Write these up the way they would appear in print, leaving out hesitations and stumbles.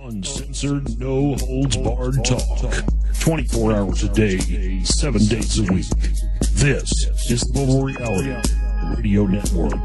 Uncensored, no holds barred talk. 24 hours a day, 7 days a week. This is the Global Reality Radio Network.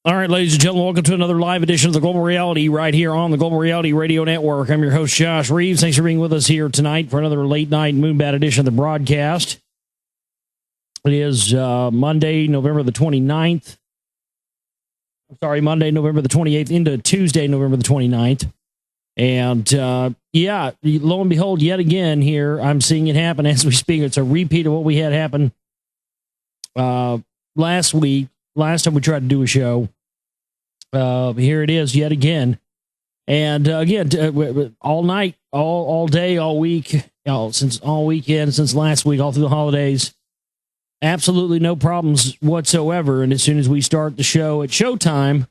All right, ladies and gentlemen, welcome to another live edition of the Global Reality right here on the Global Reality Radio Network. I'm your host, Josh Reeves. Thanks for being with us here tonight for another late-night Moonbat edition of the broadcast. It is Monday, November the 29th. Monday, November the 28th into Tuesday, November the 29th. And, lo and behold, yet again here, I'm seeing it happen as we speak. It's a repeat of what we had happen last week. Last time we tried to do a show, here it is yet again. And again, all night, all day, all week, since all weekend, since last week, all through the holidays, absolutely no problems whatsoever. And as soon as we start the show at showtime,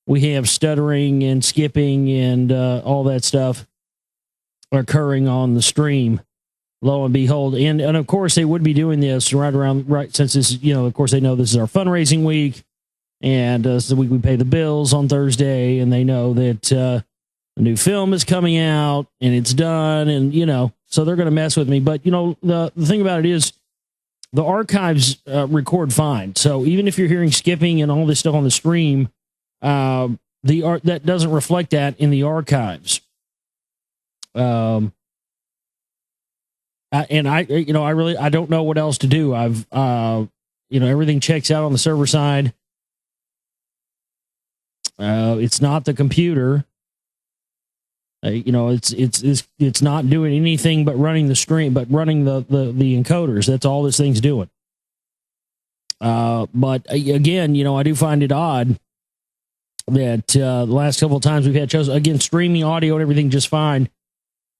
we have stuttering and skipping and all that stuff occurring on the stream. Lo and behold, and of course they would be doing this right since this, of course they know this is our fundraising week, and it's the week we pay the bills on Thursday, and they know that the new film is coming out and it's done, and so they're going to mess with me. But the thing about it is, the archives record fine. So even if you're hearing skipping and all this stuff on the stream, that doesn't reflect that in the archives. I don't know what else to do. I've, everything checks out on the server side. It's not the computer. It's not doing anything but running the stream, but running the encoders. That's all this thing's doing. But again, I do find it odd that the last couple of times we've had shows, again, streaming audio and everything just fine.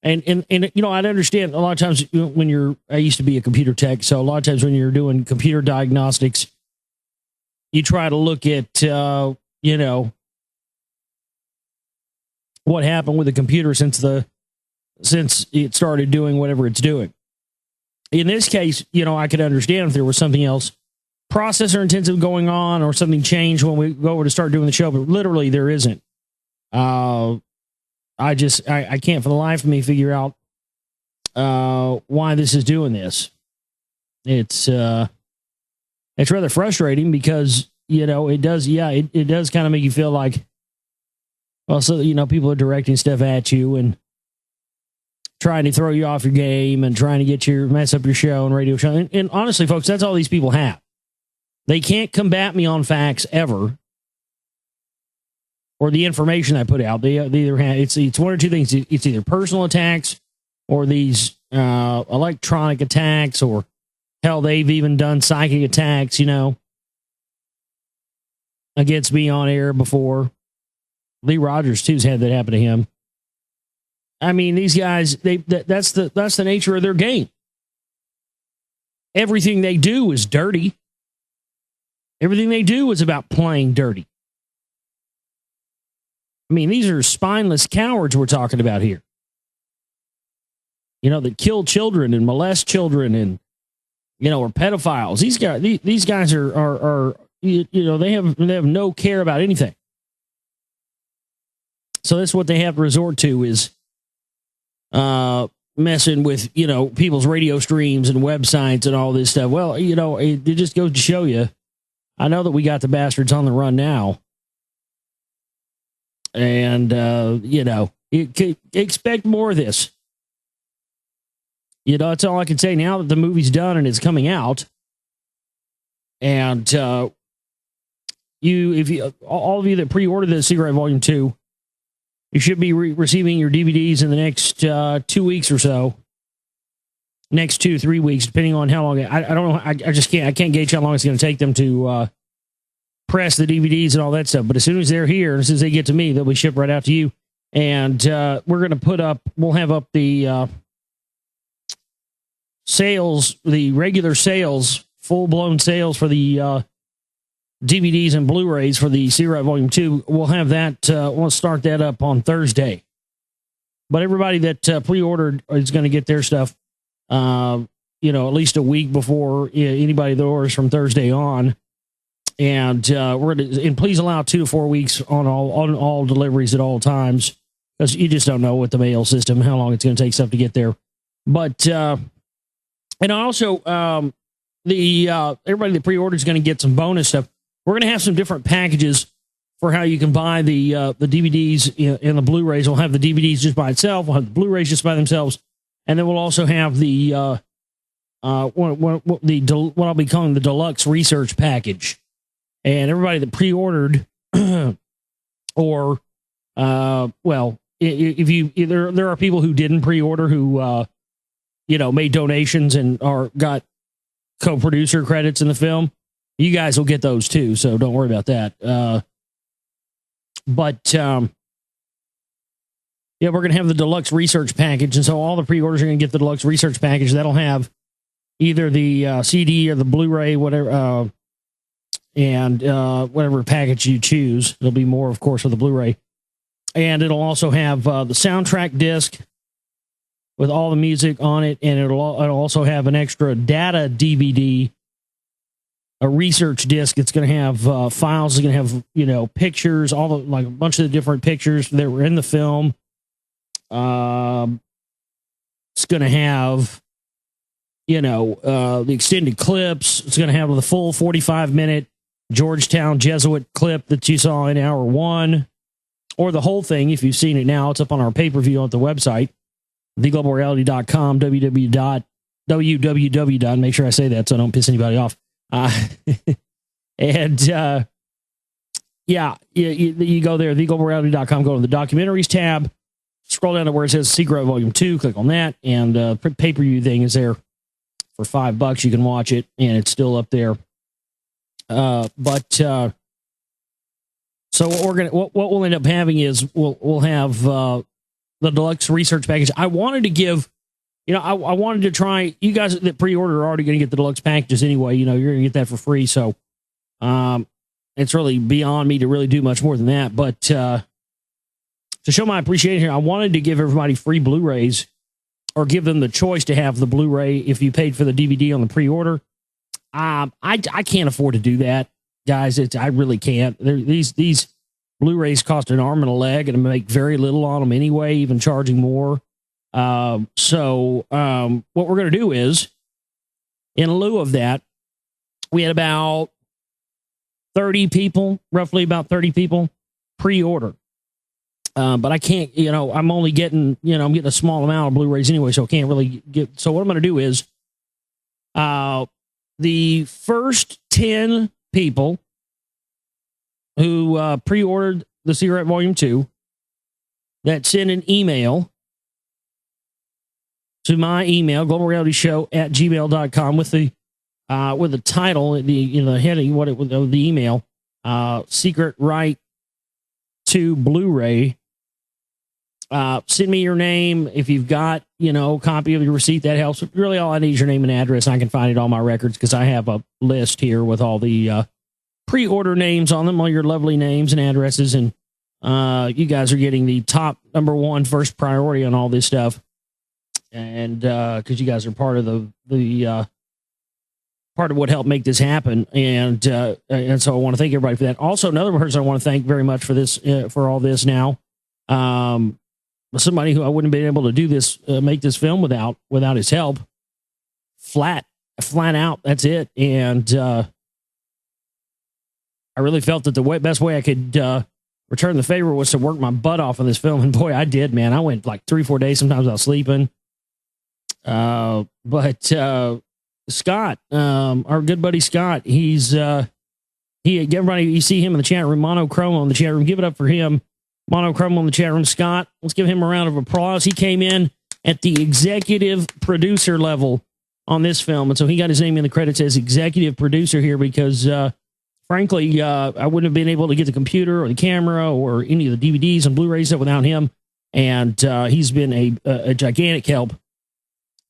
And I'd understand a lot of times when I used to be a computer tech, so a lot of times when you're doing computer diagnostics, you try to look at, what happened with the computer since it started doing whatever it's doing. In this case, I could understand if there was something else processor intensive going on or something changed when we go over to start doing the show, but literally there isn't. I can't for the life of me figure out why this is doing this. It's rather frustrating because it does kind of make you feel like, well, so people are directing stuff at you and trying to throw you off your game and trying to mess up your show and radio show. And honestly, folks, that's all these people have. They can't combat me on facts ever. Or the information I put out, they either have it's one or two things. It's either personal attacks or these electronic attacks, or hell, they've even done psychic attacks, against me on air before. Lee Rogers too's had that happen to him. I mean, these guys, that's the nature of their game. Everything they do is dirty. Everything they do is about playing dirty. I mean, these are spineless cowards we're talking about here. That kill children and molest children and, are pedophiles. These guys are they have no care about anything. So that's what they have to resort to is messing with, people's radio streams and websites and all this stuff. Well, it just goes to show you. I know that we got the bastards on the run now. And, expect more of this. That's all I can say now that the movie's done and it's coming out. And all of you that pre-ordered the Secret Volume 2, you should be receiving your DVDs in the next 2 weeks or so. Next 2-3 weeks, depending on how long. I don't know. I can't gauge how long it's going to take them to press the DVDs and all that stuff. But as soon as they're here, as soon as they get to me, they'll be shipped right out to you. And we're going to we'll have up the sales, the regular sales, full-blown sales for the DVDs and Blu-rays for the Secret Volume 2. We'll have that, we'll start that up on Thursday. But everybody that pre-ordered is going to get their stuff, at least a week before anybody that orders from Thursday on. And please allow 2 to 4 weeks on all deliveries at all times, because you just don't know with the mail system how long it's going to take stuff to get there. But and also everybody that pre-ordered is going to get some bonus stuff. We're going to have some different packages for how you can buy the DVDs and the Blu-rays. We'll have the DVDs just by itself. We'll have the Blu-rays just by themselves, and then we'll also have the what I'll be calling the deluxe research package. And everybody that pre-ordered, or there are people who didn't pre-order who made donations and got co-producer credits in the film. You guys will get those too, so don't worry about that. But we're going to have the deluxe research package, and so all the pre-orders are going to get the deluxe research package. That'll have either the CD or the Blu-ray, whatever, and whatever package you choose. It'll be more, of course, for the Blu-ray. And it'll also have the soundtrack disc with all the music on it, and it'll also have an extra data DVD, a research disc. It's going to have files. It's going to have pictures, a bunch of the different pictures that were in the film. It's going to have the extended clips. It's going to have the full 45-minute Georgetown Jesuit clip that you saw in hour 1, or the whole thing. If you've seen it now, it's up on our pay-per-view on the website, theglobalreality.com, www. Make sure I say that so I don't piss anybody off. You go there, theglobalreality.com, go to the documentaries tab, scroll down to where it says Secret Volume 2, click on that, and pay-per-view thing is there for $5. You can watch it, and it's still up there. So what we'll end up having is we'll have the deluxe research package. I wanted to give, I wanted to try. You guys that pre-order are already going to get the deluxe packages anyway. You're going to get that for free. So it's really beyond me to really do much more than that. But to show my appreciation here, I wanted to give everybody free Blu-rays, or give them the choice to have the Blu-ray if you paid for the DVD on the pre-order. I can't afford to do that, guys. I really can't. These Blu-rays cost an arm and a leg, and I make very little on them anyway, even charging more. So what we're going to do is, in lieu of that, we had about 30 people, roughly about 30 people pre-order. But I can't, I'm only getting, I'm getting a small amount of Blu-rays anyway, so I can't really get. So what I'm going to do is, the first 10 people who pre-ordered the Secret Volume 2 that send an email to my email, globalrealityshow@gmail.com, with the title, the heading, the email, Secret Right 2 Blu-ray. Send me your name. If you've got, a copy of your receipt, that helps. Really, all I need is your name and address. I can find it on my records, because I have a list here with all the pre-order names on them, all your lovely names and addresses. And you guys are getting the top #1 first priority on all this stuff. And because you guys are part of the part of what helped make this happen. And so I want to thank everybody for that. Also, another person I want to thank very much for this, for all this now. somebody who I wouldn't have been able to do this, make this film without his help. Flat out. That's it. And I really felt that the best way I could return the favor was to work my butt off on this film. And boy, I did, man. I went like 3-4 days sometimes without sleeping. But Scott, our good buddy Scott, everybody, you see him in the chat room, Monochrome on the chat room. Give it up for him. Monochrome on the chat room. Scott, let's give him a round of applause. He came in at the executive producer level on this film. And so he got his name in the credits as executive producer here because, frankly, I wouldn't have been able to get the computer or the camera or any of the DVDs and Blu-rays without him. And he's been a gigantic help.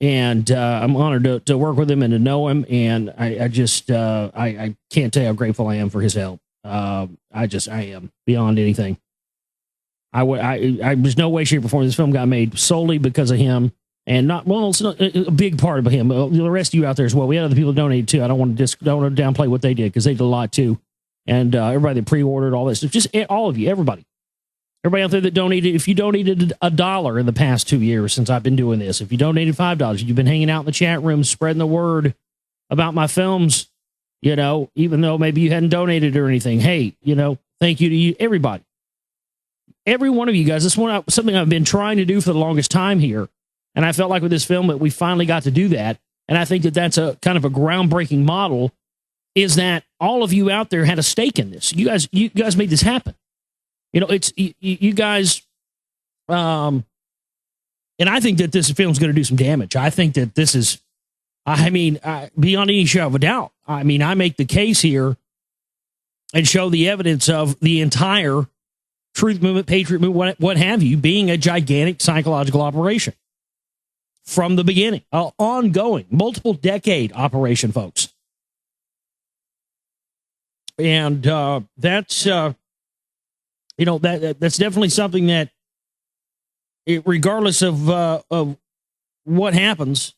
And I'm honored to work with him and to know him. And I can't tell you how grateful I am for his help. I am beyond anything. There's no way, shape, or form this film got made solely because of him. And it's not a big part of him. The rest of you out there as well. We had other people donated too. I don't want to downplay what they did because they did a lot too. And everybody that pre-ordered all this stuff, just all of you, everybody out there that donated. If you donated $1 in the past 2 years since I've been doing this, if you donated $5, you've been hanging out in the chat room, spreading the word about my films, even though maybe you hadn't donated or anything. Hey, thank you to you, everybody. Every one of you guys. This is something I've been trying to do for the longest time here. And I felt like with this film that we finally got to do that. And I think that that's a kind of a groundbreaking model, is that all of you out there had a stake in this. You guys made this happen. It's you guys. And I think that this film's going to do some damage. I think that this is, beyond any shadow of a doubt. I make the case here and show the evidence of the entire Truth Movement, Patriot Movement, what have you, being a gigantic psychological operation. From the beginning, ongoing, multiple decade operation, folks. And that's definitely something that, regardless of what happens,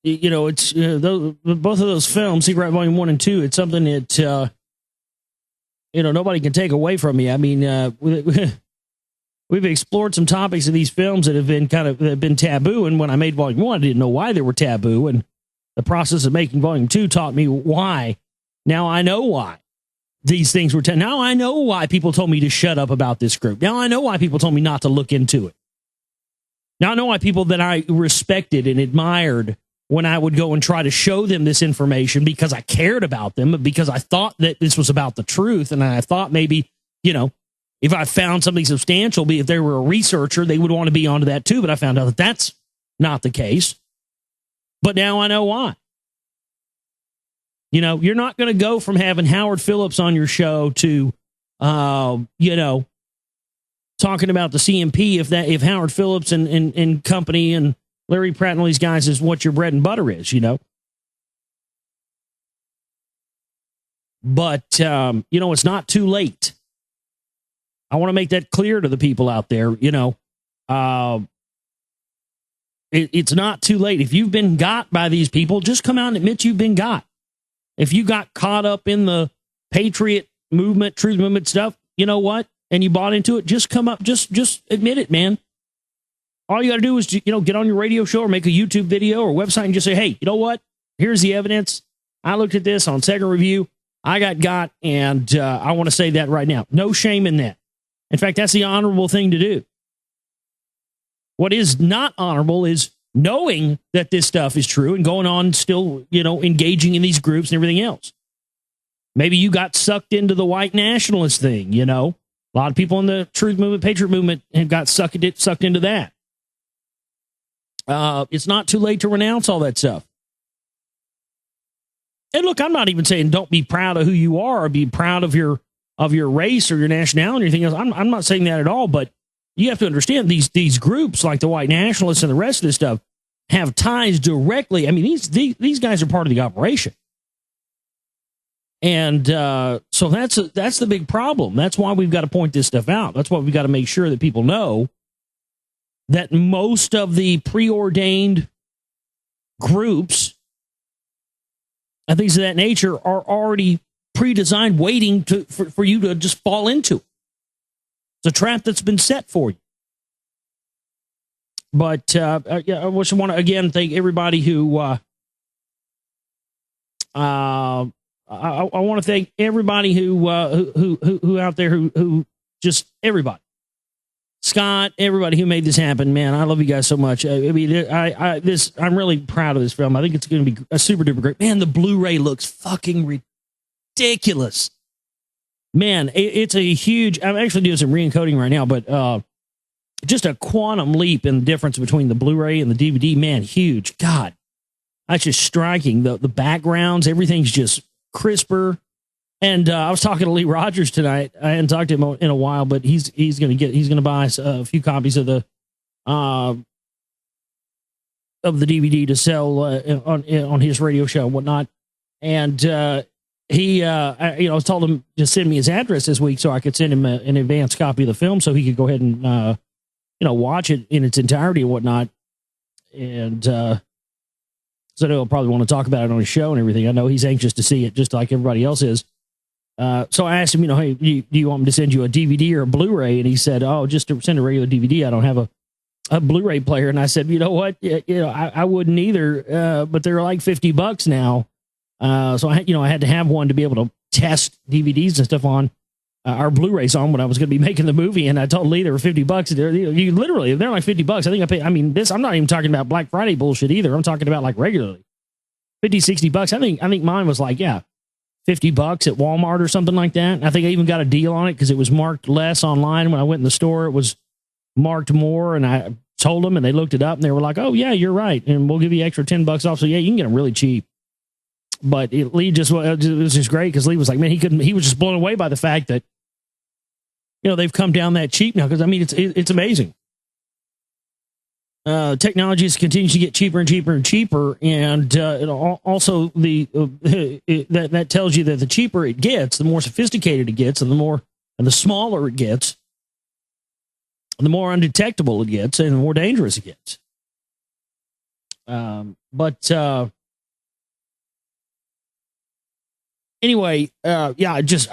it's both of those films, Secret Volume 1 and 2. It's something that nobody can take away from me. We've explored some topics of these films that have been taboo. And when I made Volume 1, I didn't know why they were taboo. And the process of making Volume 2 taught me why. Now I know why these things were taboo. Now I know why people told me to shut up about this group. Now I know why people told me not to look into it. Now I know why people that I respected and admired, when I would go and try to show them this information because I cared about them, because I thought that this was about the truth. And I thought maybe, if I found something substantial, if they were a researcher, they would want to be onto that too. But I found out that that's not the case. But now I know why. You're not going to go from having Howard Phillips on your show to, talking about the CMP if Howard Phillips and company and Larry Pratt and all these guys is what your bread and butter is, But, it's not too late. I want to make that clear to the people out there. It's not too late. If you've been got by these people, just come out and admit you've been got. If you got caught up in the Patriot Movement, Truth Movement stuff, you know what? And you bought into it, just come up, just admit it, man. All you got to do is, get on your radio show or make a YouTube video or website and just say, hey, you know what? Here's the evidence. I looked at this on second review. I got, and I want to say that right now. No shame in that. In fact, that's the honorable thing to do. What is not honorable is knowing that this stuff is true and going on still, engaging in these groups and everything else. Maybe you got sucked into the white nationalist thing, A lot of people in the Truth Movement, Patriot Movement have got sucked into that. It's not too late to renounce all that stuff. And look, I'm not even saying don't be proud of who you are or be proud of your race or your nationality or anything else. I'm not saying that at all, but you have to understand these groups like the white nationalists and the rest of this stuff have ties directly. These guys are part of the operation. And so that's the big problem. That's why we've got to point this stuff out. That's why we've got to make sure that people know that most of the preordained groups and things of that nature are already pre-designed, waiting for you to just fall into it. It's a trap that's been set for you. But yeah, I just want to again thank everybody who. I want to thank everybody who out there who just everybody. Scott, everybody who made this happen, man, I love you guys so much. I mean, I'm really proud of this film. I think it's going to be a super duper great. Man, the Blu-ray looks fucking ridiculous. Man, it's a huge. I'm actually doing some re-encoding right now, but just a quantum leap in the difference between the Blu-ray and the DVD. Man, huge. God, that's just striking. The backgrounds, everything's just crisper. And I was talking to Lee Rogers tonight. I hadn't talked to him in a while, but he's going to buy a few copies of the DVD to sell on his radio show and whatnot. And I told him to send me his address this week so I could send him an advance copy of the film so he could go ahead and watch it in its entirety and whatnot. And so he'll probably want to talk about it on his show and everything. I know he's anxious to see it just like everybody else is. So I asked him, hey, do you want me to send you a DVD or a Blu-ray? And he said, oh, just to send a regular DVD. I don't have a Blu-ray player. And I said, you know what? I wouldn't either. But they're like $50 now. So I had to have one to be able to test DVDs and stuff on our Blu-rays on when I was going to be making the movie. And I told Lee they were $50. They're like $50. I'm not even talking about Black Friday bullshit either. I'm talking about like regularly $50-$60. I think mine was like, yeah, $50 at Walmart or something like that. I think I even got a deal on it because it was marked less online. When I went in the store, it was marked more, and I told them, and they looked it up, and they were like, "Oh yeah, you're right, and we'll give you extra $10 off." So yeah, you can get them really cheap. But Lee it was just great because Lee was like, man, he was just blown away by the fact that they've come down that cheap now because it's amazing. Technology continues to get cheaper and cheaper and cheaper, and it also that tells you that the cheaper it gets, the more sophisticated it gets, and the smaller it gets, the more undetectable it gets, and the more dangerous it gets. Anyway, I just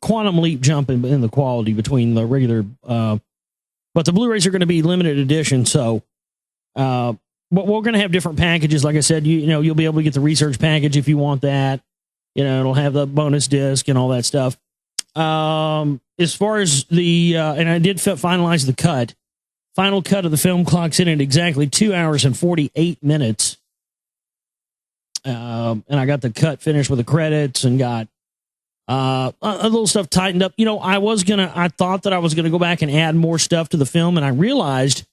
quantum leap jump in the quality between the regular. But the Blu-rays are going to be limited edition, so but we're going to have different packages. Like I said, you'll be able to get the research package if you want that. It'll have the bonus disc and all that stuff. As far as and I did finalize the cut. Final cut of the film clocks in at exactly 2 hours and 48 minutes. And I got the cut finished with the credits and got a little stuff tightened up. I thought that I was gonna go back and add more stuff to the film, and I realized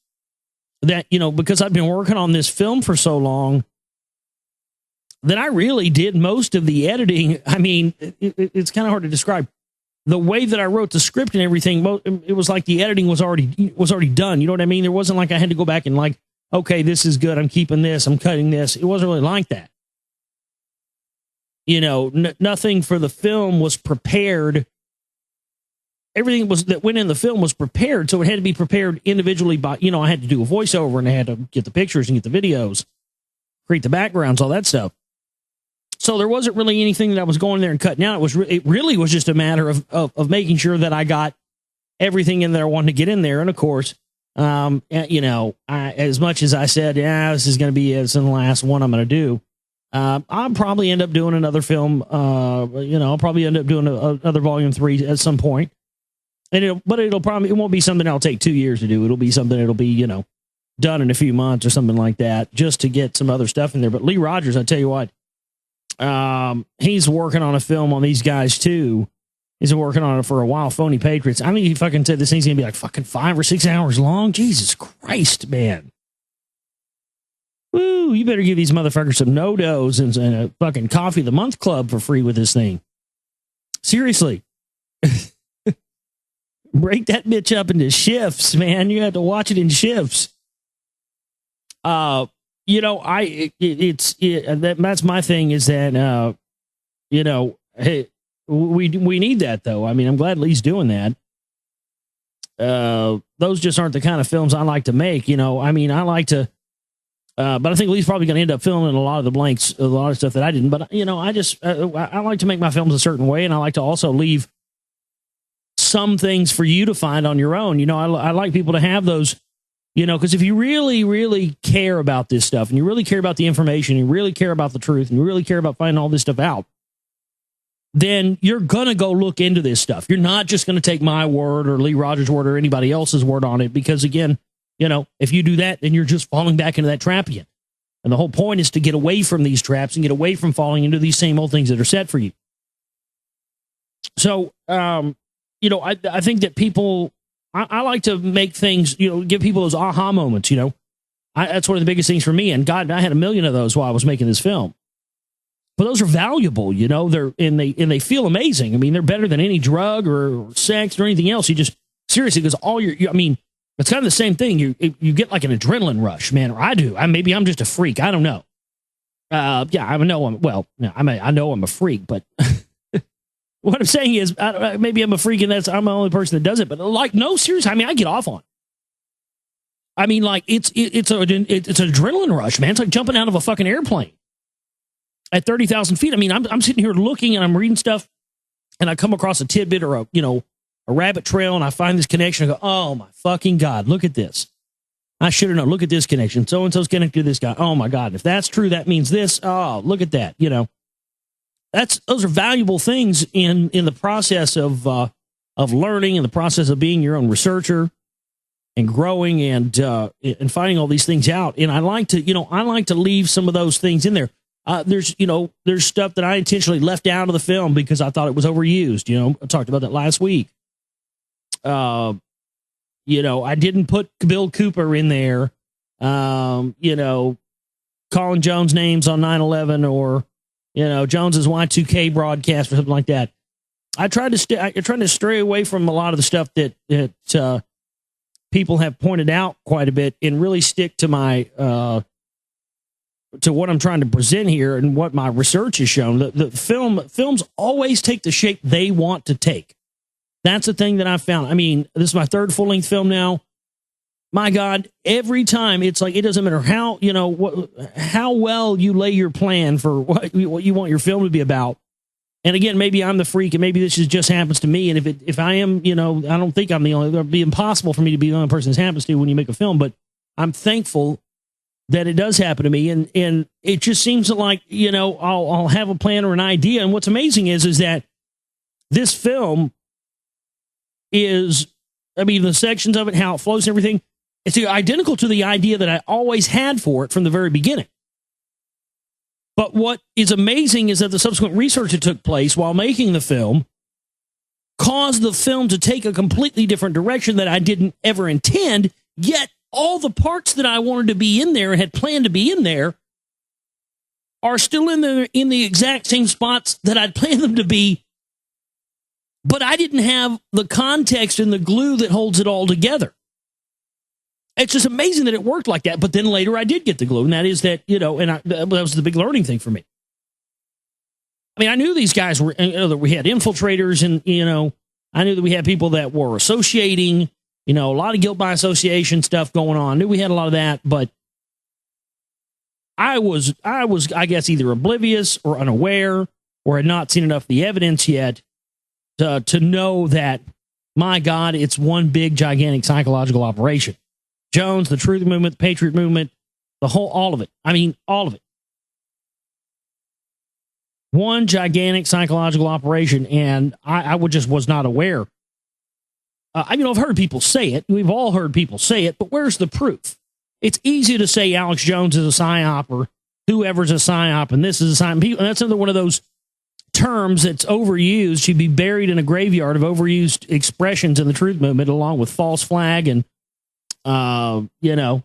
that because I've been working on this film for so long that I really did most of the editing. I mean, it's kind of hard to describe the way that I wrote the script and everything. It was like the editing was already done. You know what I mean? There wasn't like I had to go back and like, okay, this is good, I'm keeping this, I'm cutting this. It wasn't really like that. Nothing for the film was prepared. Everything that went in the film was prepared, so it had to be prepared individually by, I had to do a voiceover, and I had to get the pictures and get the videos, create the backgrounds, all that stuff. So there wasn't really anything that I was going there and cutting out. It really was just a matter of making sure that I got everything in there I wanted to get in there. And of course, as much as I said, yeah, this is going to be the last one I'm going to do. I'll probably end up doing another film. I'll probably end up doing another volume 3 at some point. And it won't be something I'll take 2 years to do. It'll be something that'll be, done in a few months or something like that, just to get some other stuff in there. But Lee Rogers, I tell you what, he's working on a film on these guys too. He's been working on it for a while. Phony Patriots. I mean, he fucking said this thing's gonna be like fucking 5 or 6 hours long. Jesus Christ, man. Woo, you better give these motherfuckers some no-dos and a fucking coffee of the month club for free with this thing. Seriously. Break that bitch up into shifts, man. You have to watch it in shifts. That's my thing is that, hey, we need that though. I mean, I'm glad Lee's doing that. Those just aren't the kind of films I like to make. I like to, but I think Lee's probably going to end up filling in a lot of the blanks, a lot of stuff that I didn't. But I like to make my films a certain way, and I like to also leave some things for you to find on your own. You know, I like people to have those, you know, because if you really, really care about this stuff and you really care about the information, you really care about the truth and you really care about finding all this stuff out, then you're going to go look into this stuff. You're not just going to take my word or Lee Rogers' word or anybody else's word on it, because again, you know, if you do that, then you're just falling back into that trap again. And the whole point is to get away from these traps and get away from falling into these same old things that are set for you. So, you know, I think that people, I like to make things, you know, give people those aha moments, you know. That's one of the biggest things for me. And God, I had a million of those while I was making this film. But those are valuable, you know. They feel amazing. I mean, they're better than any drug or sex or anything else. You just seriously, because I mean, it's kind of the same thing. You get like an adrenaline rush, man. Or I do. Maybe I'm just a freak. I don't know. Yeah, I know I know I'm a freak, but what I'm saying is, maybe I'm a freak and I'm the only person that does it. But like, no, seriously. I mean, I get off on it. I mean, like it's an adrenaline rush, man. It's like jumping out of a fucking airplane at 30,000 feet. I mean, I'm sitting here looking and I'm reading stuff, and I come across a tidbit or a rabbit trail, and I find this connection. I go, oh my fucking God, look at this. I should have known. Look at this connection. So and so's connected to this guy. Oh my God, if that's true, that means this. Oh, look at that. You know, those are valuable things in the process of learning, in the process of being your own researcher and growing and finding all these things out. And I like to leave some of those things in there. There's stuff that I intentionally left out of the film because I thought it was overused. You know, I talked about that last week. You know, I didn't put Bill Cooper in there. You know, Colin Jones names on 9/11 or, you know, Jones's Y2K broadcast or something like that. I tried to stray away from a lot of the stuff that people have pointed out quite a bit and really stick to my to what I'm trying to present here and what my research has shown. The films always take the shape they want to take. That's the thing that I found. I mean, this is my third full-length film now. My God, every time it's like, it doesn't matter how, you know, how well you lay your plan for what you want your film to be about. And again, maybe I'm the freak and maybe this just happens to me. And if I am, you know, I don't think I'm the only, it'd be impossible for me to be the only person this happens to when you make a film, but I'm thankful that it does happen to me. And it just seems like, you know, I'll have a plan or an idea. And what's amazing is that this film is, I mean, the sections of it, how it flows and everything, it's identical to the idea that I always had for it from the very beginning. But what is amazing is that the subsequent research that took place while making the film caused the film to take a completely different direction that I didn't ever intend, yet all the parts that I wanted to be in there and had planned to be in there are still in the exact same spots that I'd planned them to be, but I didn't have the context and the glue that holds it all together. It's just amazing that it worked like that. But then later I did get the glue, and that is that, you know, and that was the big learning thing for me. I mean, I knew these guys were, you know, that we had infiltrators, and, you know, I knew that we had people that were associating, you know, a lot of guilt by association stuff going on. I knew we had a lot of that, but I was, I guess, either oblivious or unaware or had not seen enough of the evidence yet to know that, my God, it's one big, gigantic psychological operation. Jones, the Truth Movement, the Patriot Movement, all of it. I mean, all of it. One gigantic psychological operation, and I was not aware. I mean, I've heard people say it. We've all heard people say it, but where's the proof? It's easy to say Alex Jones is a psyop or whoever's a psyop, and this is a psyop. And that's another one of those terms that's overused. She'd be buried in a graveyard of overused expressions in the Truth Movement, along with false flag and, you know,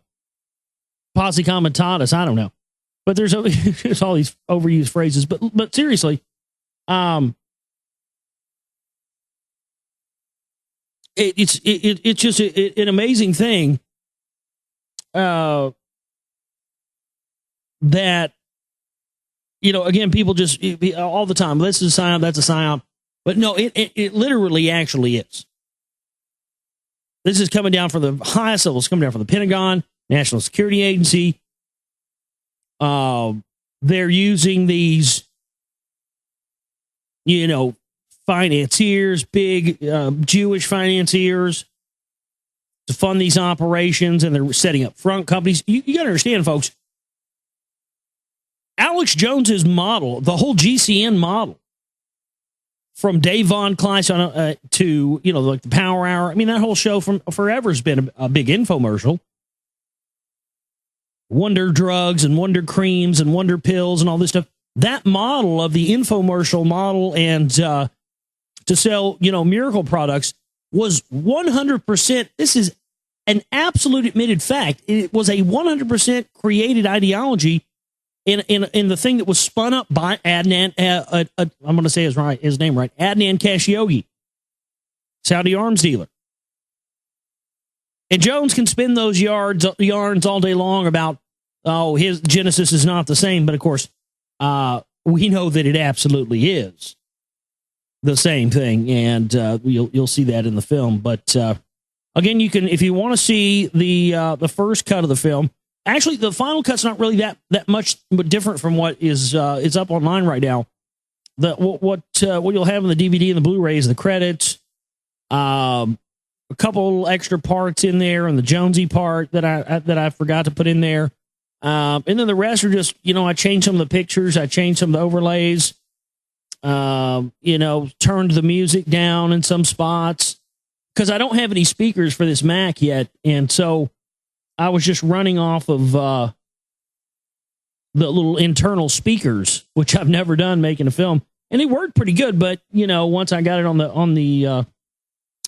posse comitatus. I don't know, but there's all these overused phrases. But seriously, it's just an amazing thing that, you know, again, people just all the time, this is a psyop, that's a psyop, but no, it literally actually is. This is coming down from the highest levels, coming down from the Pentagon, National Security Agency. They're using these, you know, financiers, big Jewish financiers to fund these operations, and they're setting up front companies. You got to understand, folks, Alex Jones's model, the whole GCN model, from Dave Von Kleist to, like the Power Hour. I mean, that whole show from forever has been a big infomercial. Wonder drugs and wonder creams and wonder pills and all this stuff. That model of the infomercial model and to sell, miracle products was 100%. This is an absolute admitted fact. It was a 100% created ideology in the thing that was spun up by Adnan. I'm going to say his name right. Adnan Khashoggi, Saudi arms dealer. And Jones can spin those yarns all day long about, his Genesis is not the same. But of course, we know that it absolutely is the same thing. And you'll see that in the film. But again, you can, if you want to see the first cut of the film. Actually, the final cut's not really that much different from what is up online right now. What you'll have in the DVD and the Blu-ray is the credits, a couple extra parts in there, and the Jonesy part that I forgot to put in there, and then the rest are just I changed some of the pictures, I changed some of the overlays, turned the music down in some spots because I don't have any speakers for this Mac yet, and so I was just running off of the little internal speakers, which I've never done making a film, and it worked pretty good. But once I got it on the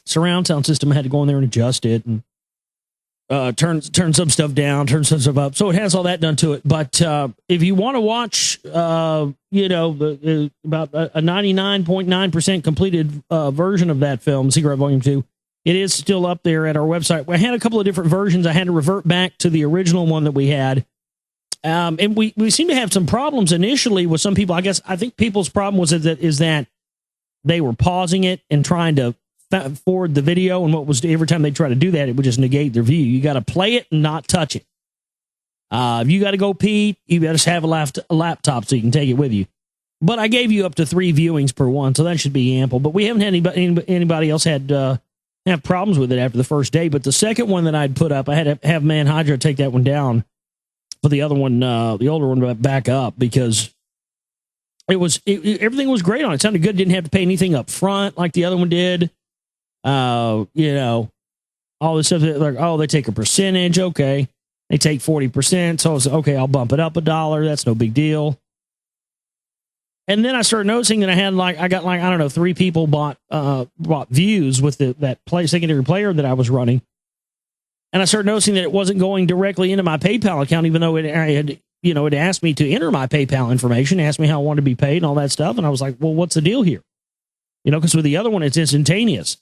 surround sound system, I had to go in there and adjust it and turn some stuff down, turn some stuff up. So it has all that done to it. But if you want to watch, about a 99.9% completed version of that film, Secret Volume 2. It is still up there at our website. I had a couple of different versions. I had to revert back to the original one that we had. And we seem to have some problems initially with some people. I think people's problem is that they were pausing it and trying to forward the video. And every time they try to do that, it would just negate their view. You got to play it and not touch it. If you got to go pee, you got to have a laptop so you can take it with you. But I gave you up to 3 viewings per one, so that should be ample. But we haven't had anybody else have problems with it after the first day. But the second one that I'd put up, I had to have Man Hydra take that one down, but the other one, the older one, back up because everything was great on it. It sounded good. Didn't have to pay anything up front like the other one did. All this stuff. Like, they take a percentage. Okay. They take 40%. So I was okay. I'll bump it up $1. That's no big deal. And then I started noticing that I got 3 people bought views with that secondary player that I was running. And I started noticing that it wasn't going directly into my PayPal account, even though it asked me to enter my PayPal information, asked me how I wanted to be paid and all that stuff. And I was like, well, what's the deal here? Because with the other one, it's instantaneous.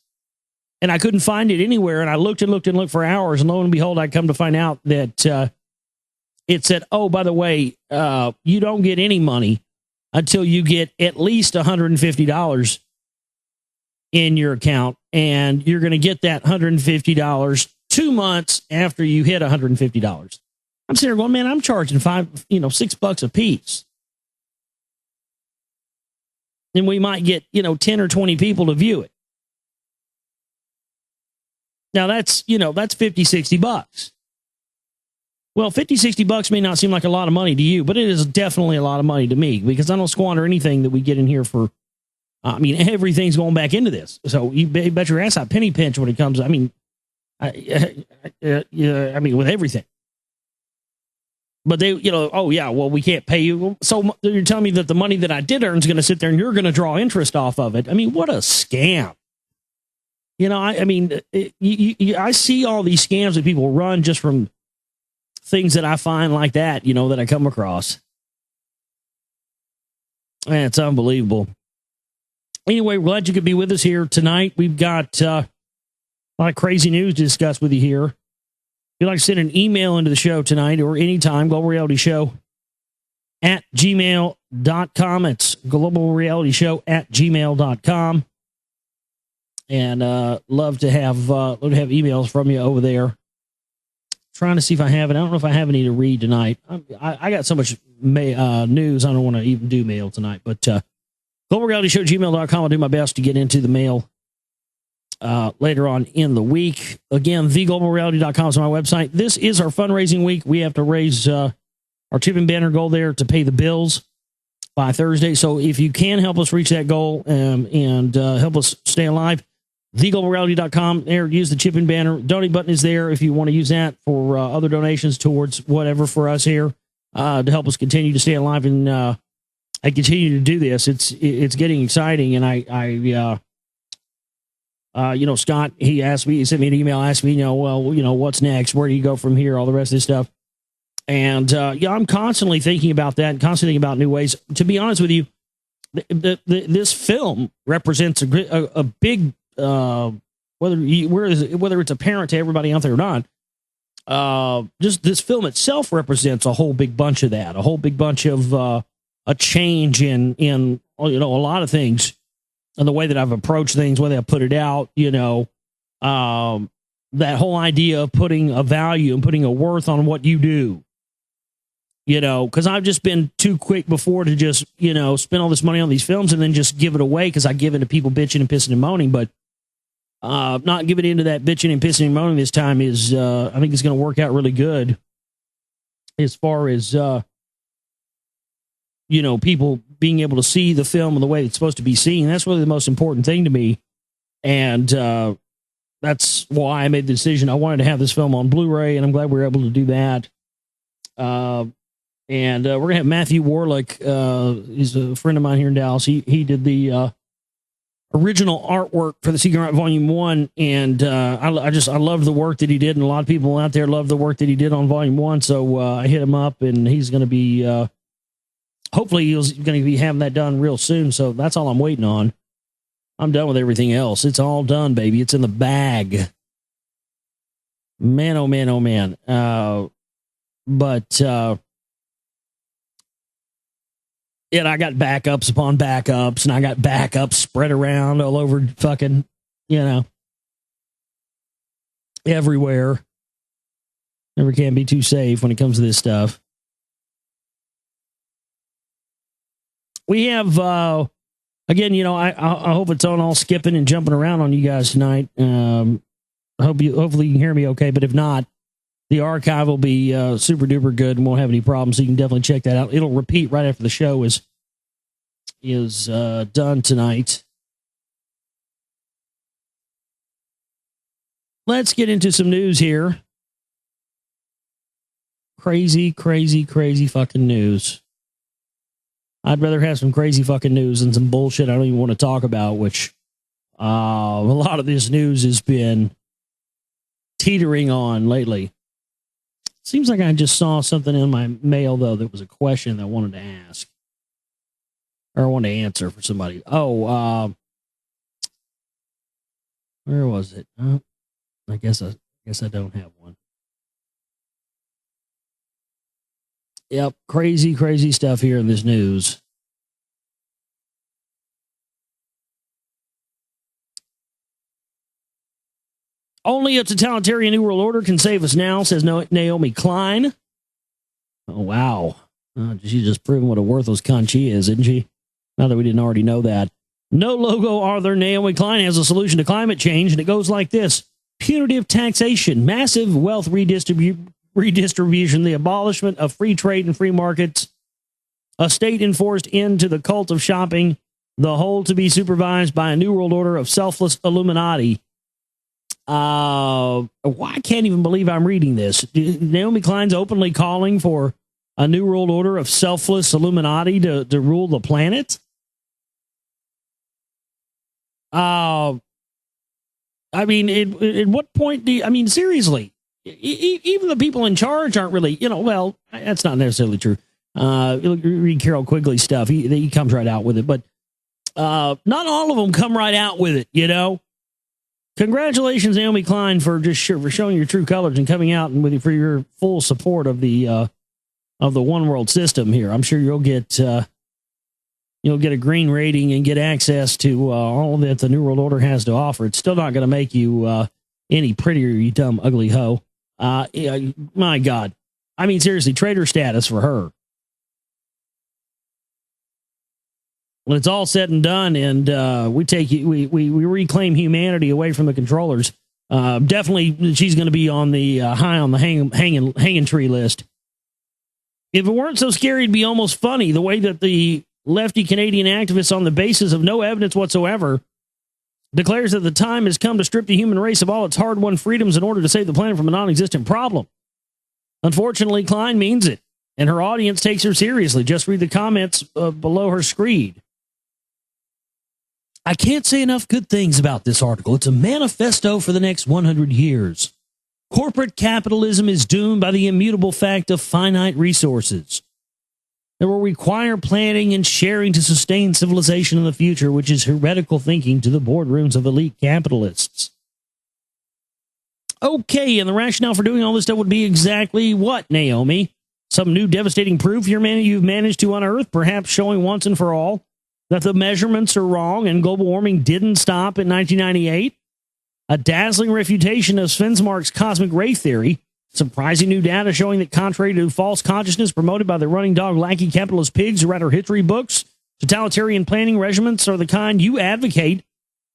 And I couldn't find it anywhere. And I looked and looked and looked for hours. And lo and behold, I come to find out that it said, oh, by the way, you don't get any money until you get at least $150 in your account, and you're going to get that $150 2 months after you hit $150. I'm sitting there going, man, I'm charging $6 a piece. And we might get, 10 or 20 people to view it. Now that's $50-$60. Well, $50-$60 may not seem like a lot of money to you, but it is definitely a lot of money to me because I don't squander anything that we get in here for. Everything's going back into this. So you bet your ass I penny pinch when it comes. with everything. But they, we can't pay you. So you're telling me that the money that I did earn is going to sit there and you're going to draw interest off of it. What a scam. I see all these scams that people run just from things that I find like that, that I come across. Man, it's unbelievable. Anyway, we're glad you could be with us here tonight. We've got a lot of crazy news to discuss with you here. If you'd like to send an email into the show tonight or anytime, Global Reality Show at gmail.com. It's Global Reality Show at gmail.com. And love to have emails from you over there. Trying to see if I have it. I don't know if I have any to read tonight. I got so much news. I don't want to even do mail tonight. But globalrealityshow@gmail.com. I'll do my best to get into the mail later on in the week. Again, theglobalreality.com is my website. This is our fundraising week. We have to raise our chipping banner goal there to pay the bills by Thursday. So if you can help us reach that goal and help us stay alive, theglobalreality.com. There, use the chipping banner. Donate button is there if you want to use that for other donations towards whatever for us here to help us continue to stay alive and continue to do this. It's getting exciting, and I Scott, he sent me an email, asked me, what's next? Where do you go from here? All the rest of this stuff. And I'm constantly thinking about that, constantly thinking about new ways. To be honest with you, this film represents a big, whether it's apparent to everybody out there or not, just this film itself represents a whole big bunch of that, a whole big bunch of a change in a lot of things, and the way that I've approached things, whether I put it out, that whole idea of putting a value and putting a worth on what you do. Because I've just been too quick before to just, spend all this money on these films and then just give it away because I give it to people bitching and pissing and moaning. But not giving into that bitching and pissing and moaning this time is, I think it's going to work out really good as far as, people being able to see the film in the way it's supposed to be seen. That's really the most important thing to me. And that's why I made the decision. I wanted to have this film on Blu-ray, and I'm glad we were able to do that. And we're going to have Matthew Warlick. He's a friend of mine here in Dallas. He did the original artwork for the Seeking Right Volume 1. And I love the work that he did. And a lot of people out there love the work that he did on Volume 1. So I hit him up, and he's going to be, hopefully he's going to be having that done real soon. So that's all I'm waiting on. I'm done with everything else. It's all done, baby. It's in the bag. Man, oh man, oh man. And I got backups upon backups, and I got backups spread around all over fucking, everywhere. Never can be too safe when it comes to this stuff. We have, again, I hope it's on all skipping and jumping around on you guys tonight. Hopefully you can hear me okay, but if not, the archive will be super duper good and won't have any problems. So you can definitely check that out. It'll repeat right after the show is done tonight. Let's get into some news here. Crazy, crazy, crazy fucking news. I'd rather have some crazy fucking news than some bullshit I don't even want to talk about, which a lot of this news has been teetering on lately. Seems like I just saw something in my mail, though, that was a question that I wanted to ask. Or I wanted to answer for somebody. Oh, where was it? I guess I don't have one. Yep, crazy, crazy stuff here in this news. Only a totalitarian New World Order can save us now, says Naomi Klein. Oh, wow. She's just proving what a worthless cunt she is, isn't she? Not that we didn't already know that. No logo author Naomi Klein has a solution to climate change, and it goes like this. Punitive taxation, massive wealth redistribution, the abolishment of free trade and free markets, a state-enforced end to the cult of shopping, the whole to be supervised by a New World Order of selfless Illuminati. I can't even believe I'm reading this. Naomi Klein's openly calling for a New World Order of selfless Illuminati to rule the planet. I mean, at what point seriously, even the people in charge aren't really, well, that's not necessarily true. Read Carol Quigley's stuff. He comes right out with it, but not all of them come right out with it, Congratulations, Naomi Klein, for showing your true colors and coming out and for your full support of the one world system here. I'm sure you'll get a green rating and get access to all that the New World Order has to offer. It's still not going to make you any prettier, you dumb, ugly hoe. My God. I mean, seriously, traitor status for her. when it's all said and done, and we reclaim humanity away from the controllers, definitely she's going to be on the high on the hanging tree list. If it weren't so scary, it'd be almost funny the way that the lefty Canadian activists, on the basis of no evidence whatsoever, declares that the time has come to strip the human race of all its hard-won freedoms in order to save the planet from a non-existent problem. Unfortunately, Klein means it, and her audience takes her seriously. Just read the comments below her screed. I can't say enough good things about this article. It's a manifesto for the next 100 years. Corporate capitalism is doomed by the immutable fact of finite resources. It will require planning and sharing to sustain civilization in the future, which is heretical thinking to the boardrooms of elite capitalists. Okay, and the rationale for doing all this stuff would be exactly what, Naomi? Some new devastating proof you've managed to unearth, perhaps showing once and for all that the measurements are wrong and global warming didn't stop in 1998? A dazzling refutation of Svensmark's cosmic ray theory, surprising new data showing that contrary to false consciousness promoted by the running dog lackey capitalist pigs who write our history books, totalitarian planning regimens are the kind you advocate,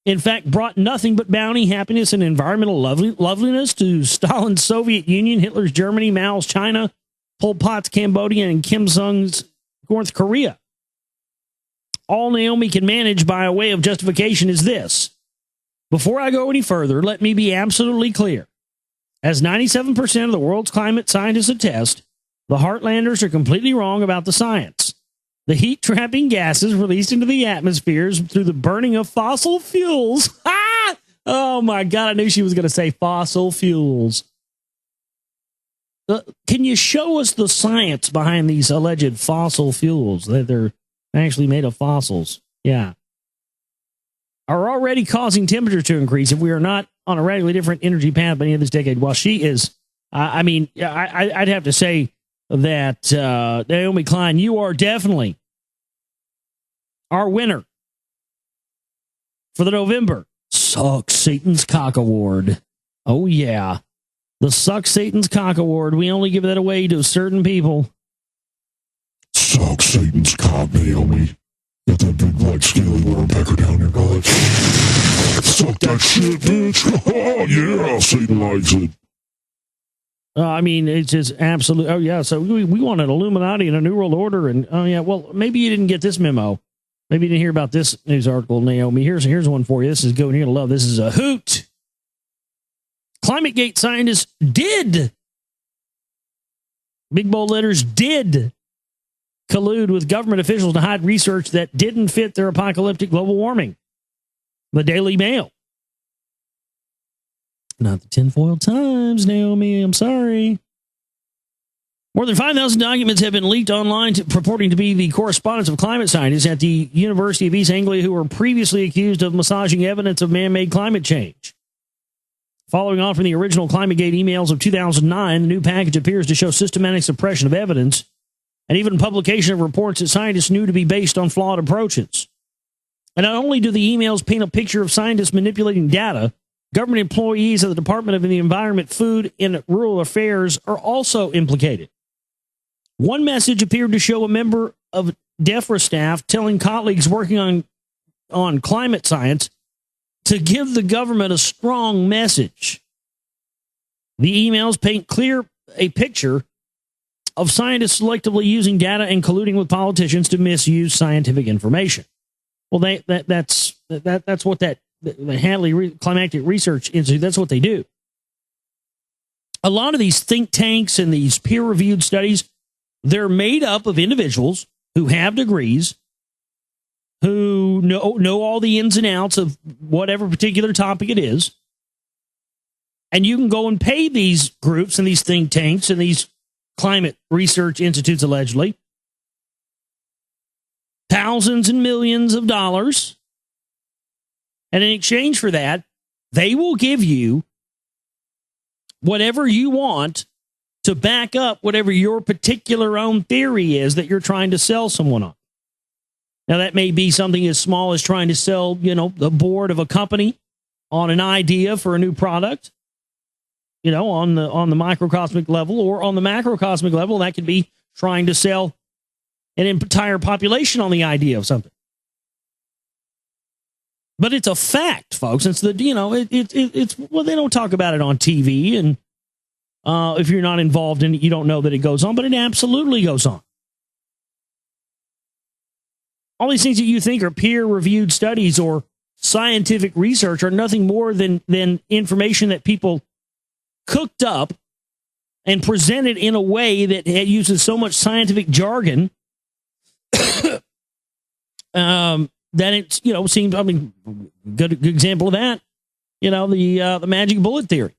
in fact, brought nothing but bounty, happiness, and environmental loveliness to Stalin's Soviet Union, Hitler's Germany, Mao's China, Pol Pot's Cambodia, and Kim Jong's North Korea. All Naomi can manage by a way of justification is this. Before I go any further, let me be absolutely clear. As 97% of the world's climate scientists attest, the Heartlanders are completely wrong about the science. The heat-trapping gases released into the atmospheres through the burning of fossil fuels. Ah! Oh, my God, I knew she was going to say fossil fuels. Can you show us the science behind these alleged fossil fuels? That they're actually made of fossils. Yeah. Are already causing temperatures to increase if we are not on a radically different energy path by the end of this decade. Well, she is, I'd have to say that Naomi Klein, you are definitely our winner for the November Suck Satan's Cock Award. Oh, yeah. The Suck Satan's Cock Award. We only give that away to certain people. Suck Satan's cock, Naomi. Got that big white scaly worm pecker down your gullet. Suck that shit, bitch. Oh, yeah, Satan likes it. It's just absolute. Oh, yeah. So we want an Illuminati and a New World Order. And, oh, yeah, well, maybe you didn't get this memo. Maybe you didn't hear about this news article, Naomi. Here's one for you. This is good. You're going to love this. Is a hoot. ClimateGate scientists did. Big bold letters, did collude with government officials to hide research that didn't fit their apocalyptic global warming. The Daily Mail. Not the tinfoil times, Naomi. I'm sorry. More than 5,000 documents have been leaked online purporting to be the correspondence of climate scientists at the University of East Anglia who were previously accused of massaging evidence of man-made climate change. Following on from the original ClimateGate emails of 2009, the new package appears to show systematic suppression of evidence and even publication of reports that scientists knew to be based on flawed approaches. And not only do the emails paint a picture of scientists manipulating data, government employees of the Department of the Environment, Food, and Rural Affairs are also implicated. One message appeared to show a member of DEFRA staff telling colleagues working on climate science to give the government a strong message. The emails paint a picture of scientists selectively using data and colluding with politicians to misuse scientific information. Well, that's what the Hadley Climactic Research Institute, that's what they do. A lot of these think tanks and these peer-reviewed studies, they're made up of individuals who have degrees, who know all the ins and outs of whatever particular topic it is. And you can go and pay these groups and these think tanks and these climate research institutes, allegedly, thousands and millions of dollars. And in exchange for that, they will give you whatever you want to back up whatever your particular own theory is that you're trying to sell someone on. Now, that may be something as small as trying to sell, the board of a company on an idea for a new product, on the microcosmic level, or on the macrocosmic level, that could be trying to sell an entire population on the idea of something. But it's a fact, folks. It's it's well, they don't talk about it on TV, and if you're not involved in it, you don't know that it goes on, but it absolutely goes on. All these things that you think are peer-reviewed studies or scientific research are nothing more than information that people cooked up and presented in a way that uses so much scientific jargon that it's, seems, I mean, good example of that, the magic bullet theory.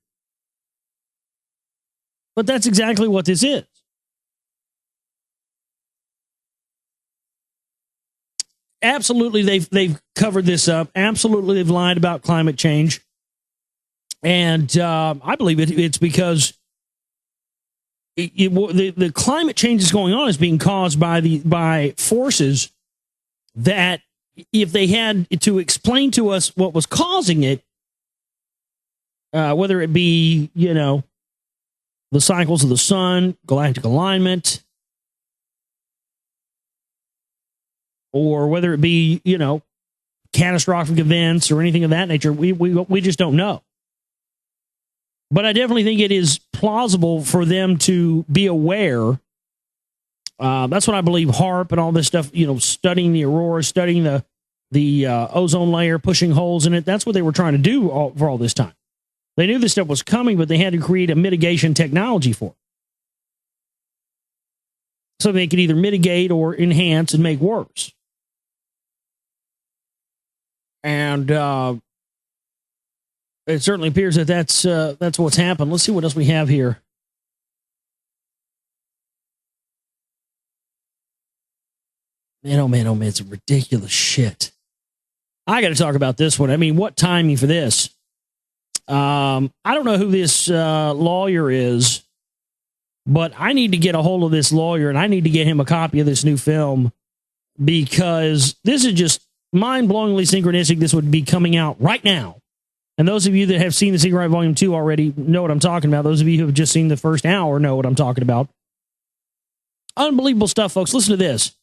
But that's exactly what this is. Absolutely, they've covered this up. Absolutely, they've lied about climate change. And I believe it's because the climate change that's going on is being caused by forces that, if they had to explain to us what was causing it, whether it be, the cycles of the sun, galactic alignment, or whether it be, catastrophic events or anything of that nature, we just don't know. But I definitely think it is plausible for them to be aware. That's what I believe. HAARP and all this stuff, studying the aurora, studying the ozone layer, pushing holes in it. That's what they were trying to do for all this time. They knew this stuff was coming, but they had to create a mitigation technology for it. So they could either mitigate or enhance and make worse. And it certainly appears that that's what's happened. Let's see what else we have here. Man, oh man, it's ridiculous shit. I got to talk about this one. I mean, what timing for this? I don't know who this lawyer is, but I need to get a hold of this lawyer, and I need to get him a copy of this new film, because this is just mind-blowingly synchronistic. This would be coming out right now. And those of you that have seen The Secret Right Volume 2 already know what I'm talking about. Those of you who have just seen the first hour know what I'm talking about. Unbelievable stuff, folks. Listen to this.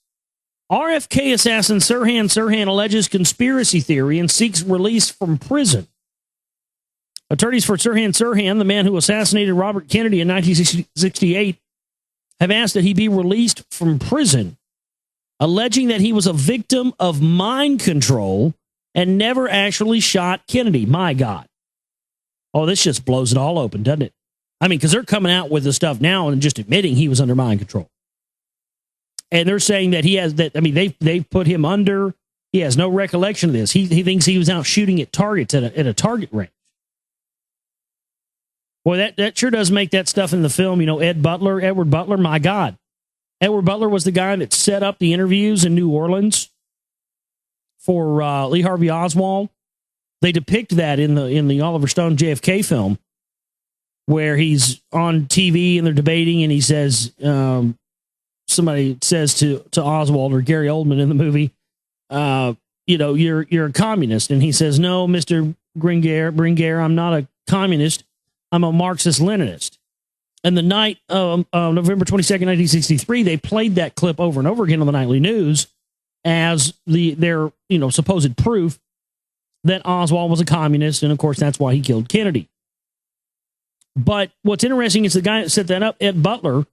RFK assassin Sirhan Sirhan alleges conspiracy theory and seeks release from prison. Attorneys for Sirhan Sirhan, the man who assassinated Robert Kennedy in 1968, have asked that he be released from prison, alleging that he was a victim of mind control and never actually shot Kennedy. My God. Oh, this just blows it all open, doesn't it? I mean, because they're coming out with the stuff now and just admitting he was under mind control. And they're saying that he has that. I mean, they've put him under. He has no recollection of this. He thinks he was out shooting at targets at a target range. Boy, that sure does make that stuff in the film. Edward Butler, my God. Edward Butler was the guy that set up the interviews in New Orleans for Lee Harvey Oswald. They depict that in the Oliver Stone JFK film, where he's on TV and they're debating, and he says, somebody says to Oswald, or Gary Oldman in the movie, you're a communist. And he says, no, Mr. Bringuer, I'm not a communist. I'm a Marxist-Leninist. And the night of November 22nd, 1963, they played that clip over and over again on the nightly news as their supposed proof that Oswald was a communist, and of course that's why he killed Kennedy. But what's interesting is the guy that set that up, Ed Butler,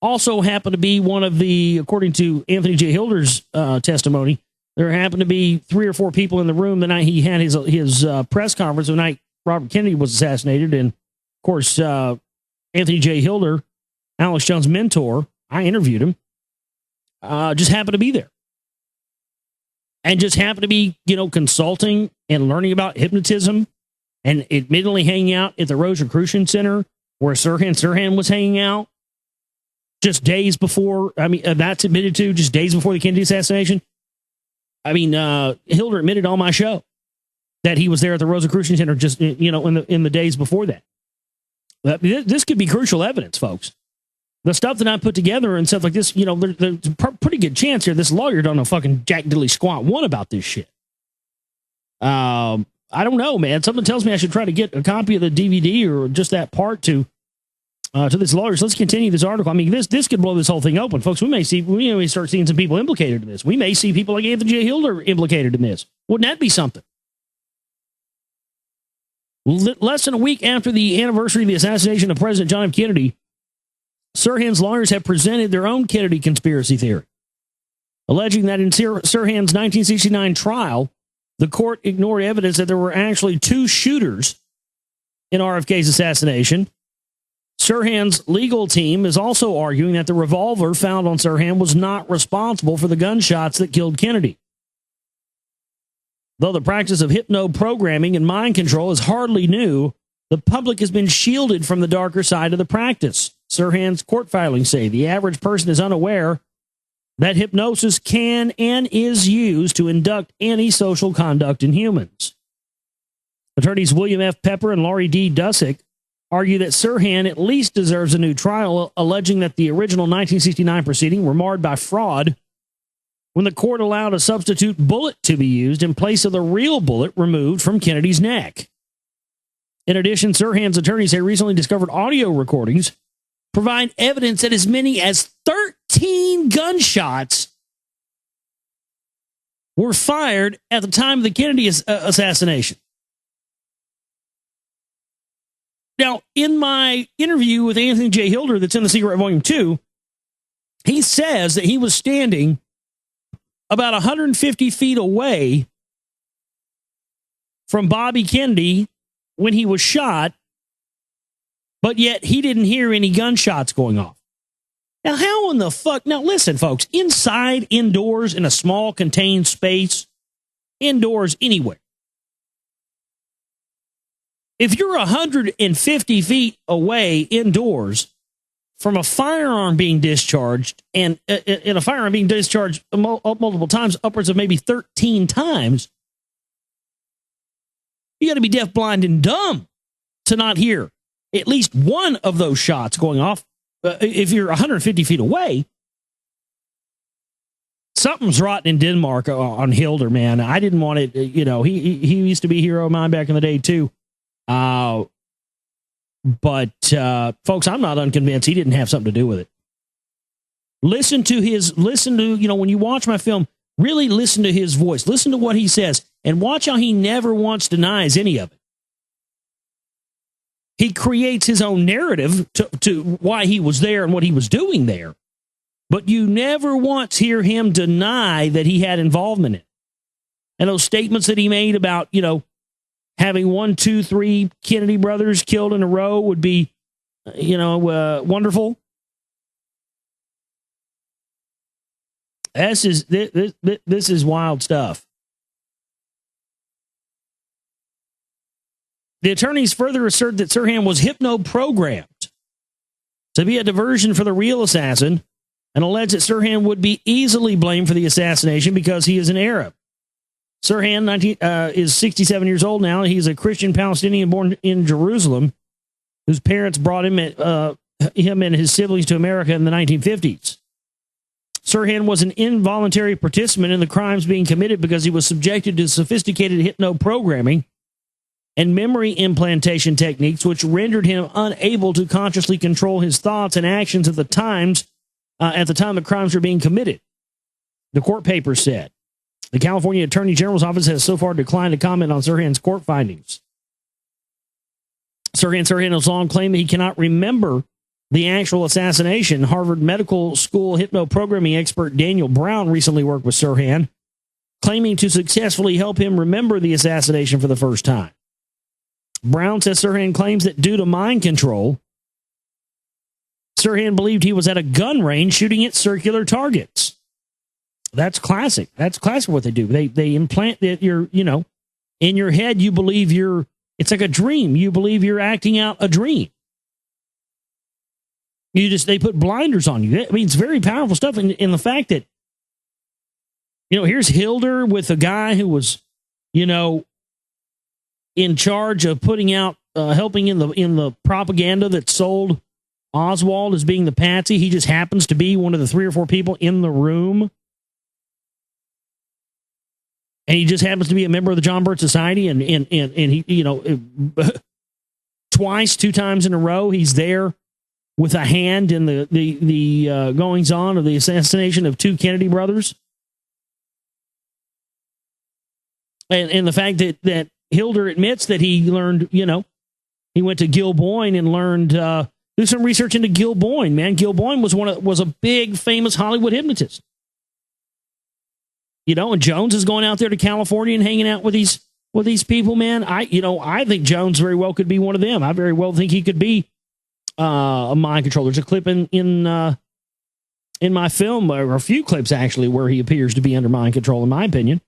also happened to be one of the, according to Anthony J. Hilder's testimony, there happened to be 3 or 4 people in the room the night he had his press conference, the night Robert Kennedy was assassinated. And of course, Anthony J. Hilder, Alex Jones' mentor, I interviewed him, just happened to be there. And just happened to be, consulting and learning about hypnotism, and admittedly hanging out at the Rosicrucian Center where Sirhan was hanging out just days before. I mean, that's admitted to just days before the Kennedy assassination. I mean, Hilder admitted on my show that he was there at the Rosicrucian Center just, in the days before that. This could be crucial evidence, folks. The stuff that I put together and stuff like this, there's a pretty good chance here this lawyer don't know fucking jack diddly squat one about this shit. I don't know, man. Something tells me I should try to get a copy of the DVD or just that part to this lawyer. So let's continue this article. I mean, this could blow this whole thing open, folks. We may start seeing some people implicated in this. We may see people like Anthony J. Hilder implicated in this. Wouldn't that be something? Less than a week after the anniversary of the assassination of President John F. Kennedy, Sirhan's lawyers have presented their own Kennedy conspiracy theory, alleging that in Sirhan's 1969 trial, the court ignored evidence that there were actually two shooters in RFK's assassination. Sirhan's legal team is also arguing that the revolver found on Sirhan was not responsible for the gunshots that killed Kennedy. Though the practice of hypno-programming and mind control is hardly new, the public has been shielded from the darker side of the practice. Sirhan's court filings say the average person is unaware that hypnosis can and is used to induct antisocial conduct in humans. Attorneys William F. Pepper and Laurie D. Dusick argue that Sirhan at least deserves a new trial, alleging that the original 1969 proceeding were marred by fraud when the court allowed a substitute bullet to be used in place of the real bullet removed from Kennedy's neck. In addition, Sirhan's attorneys have recently discovered audio recordings provide evidence that as many as 13 gunshots were fired at the time of the Kennedy assassination. Now, in my interview with Anthony J. Hilder that's in The Secret Volume 2, he says that he was standing about 150 feet away from Bobby Kennedy when he was shot, but yet he didn't hear any gunshots going off. Now, how in the fuck? Now, listen, folks, inside, indoors, in a small contained space, indoors, anywhere. If you're 150 feet away indoors from a firearm being discharged, and in a firearm being discharged multiple times, upwards of maybe 13 times, you got to be deaf, blind, and dumb to not hear at least one of those shots going off. If you're 150 feet away, something's rotten in Denmark on Hilder, man. I didn't want it. You know, he used to be a hero of mine back in the day too. But folks, I'm not unconvinced he didn't have something to do with it. Listen to, you know, when you watch my film, really listen to his voice, listen to what he says, and watch how he never once denies any of it. He creates his own narrative to why he was there and what he was doing there. But you never once hear him deny that he had involvement in it. And those statements that he made about, you know, having 1, 2, 3 Kennedy brothers killed in a row would be, you know, wonderful. This is wild stuff. The attorneys further assert that Sirhan was hypno-programmed to be a diversion for the real assassin and allege that Sirhan would be easily blamed for the assassination because he is an Arab. Sirhan is 67 years old now. He's a Christian Palestinian born in Jerusalem whose parents brought him and his siblings to America in the 1950s. Sirhan was an involuntary participant in the crimes being committed because he was subjected to sophisticated hypno-programming and memory implantation techniques, which rendered him unable to consciously control his thoughts and actions at the time the crimes were being committed. The court papers said. The California Attorney General's office has so far declined to comment on Sirhan's court findings. Sirhan has long claimed that he cannot remember the actual assassination. Harvard Medical School hypno-programming expert Daniel Brown recently worked with Sirhan, claiming to successfully help him remember the assassination for the first time. Brown says Sirhan claims that due to mind control, Sirhan believed he was at a gun range shooting at circular targets. That's classic. That's classic what they do. They implant that you're, you know, in your head, you believe it's like a dream. You believe you're acting out a dream. They put blinders on you. I mean, it's very powerful stuff. And the fact that, you know, here's Hilder with a guy who was, you know, in charge of putting out, helping in the propaganda that sold Oswald as being the patsy. He just happens to be one of the 3 or 4 people in the room. And he just happens to be a member of the John Birch Society. And he, you know, 2 times in a row, he's there with a hand in the goings on of the assassination of 2 Kennedy brothers. And the fact that Hilder admits that he learned, he went to Gil Boyne and learned, do some research into Gil Boyne, man. Gil Boyne was a big, famous Hollywood hypnotist. And Jones is going out there to California and hanging out with these people, man. I think Jones very well could be one of them. I very well think he could be a mind controller. There's a clip in my film, or a few clips actually, where he appears to be under mind control, in my opinion.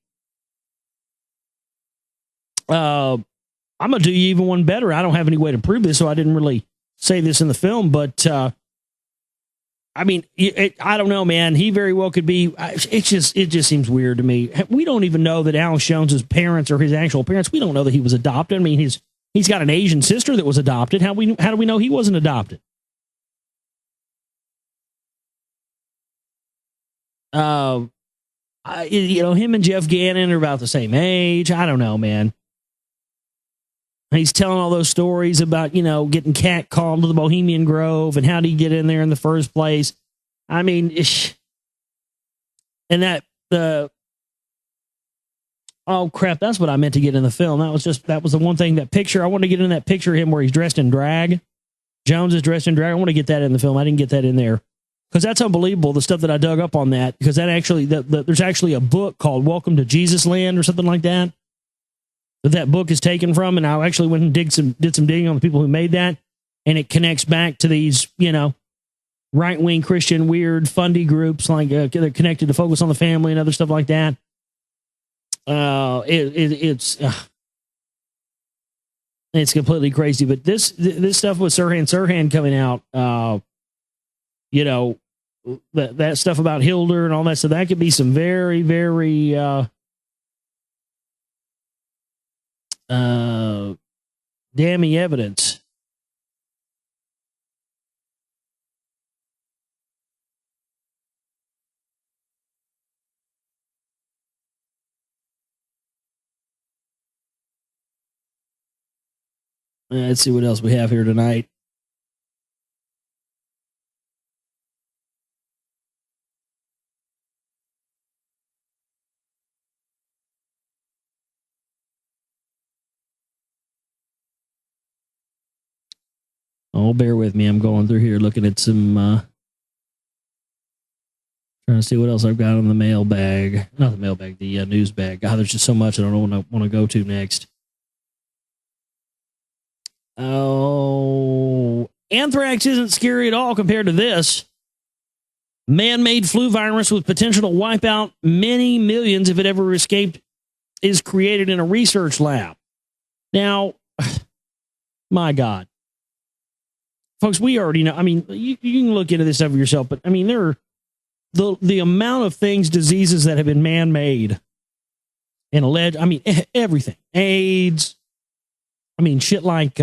I'm gonna do you even one better. I don't have any way to prove this, so I didn't really say this in the film, but I don't know, man. He very well could be. It just seems weird to me. We don't even know that Alex Jones's parents are his actual parents. We don't know that he was adopted. I mean, he's got an Asian sister that was adopted. How do we know he wasn't adopted? Him and Jeff Gannon are about the same age. I don't know, man. He's telling all those stories about, getting catcalled to the Bohemian Grove and how did he get in there in the first place. I mean, and oh crap, that's what I meant to get in the film. That was the one thing, that picture. I wanted to get in that picture of him where he's dressed in drag. Jones is dressed in drag. I want to get that in the film. I didn't get that in there because that's unbelievable, the stuff that I dug up on that, because that actually, there's actually a book called Welcome to Jesus Land or something like that. That book is taken from, and I actually went and did some digging on the people who made that, and it connects back to these, right-wing Christian weird fundy groups, like they're connected to Focus on the Family and other stuff like that. It's completely crazy. But this stuff with Sirhan coming out, that stuff about Hilder and all that stuff, that could be some very, very damning evidence. Let's see what else we have here tonight. Oh, bear with me. I'm going through here looking at some, trying to see what else I've got on the mailbag. Not the mailbag, the news bag. God, there's just so much I don't know what I want to go to next. Oh, anthrax isn't scary at all compared to this. Man-made flu virus with potential to wipe out many millions if it ever escaped is created in a research lab. Now, my God. Folks, we already know. I mean, you can look into this stuff yourself, but I mean, there are the amount of things, diseases that have been man-made and alleged. I mean, everything. AIDS. I mean, shit like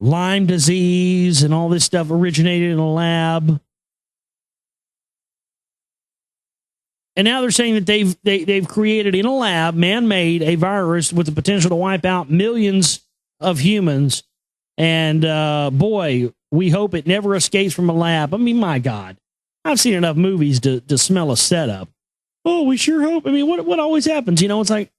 Lyme disease and all this stuff originated in a lab. And now they're saying that they've created in a lab, man-made, a virus with the potential to wipe out millions of humans. And boy, we hope it never escapes from a lab. I mean, my God, I've seen enough movies to smell a setup. Oh, we sure hope. I mean, what always happens? It's like,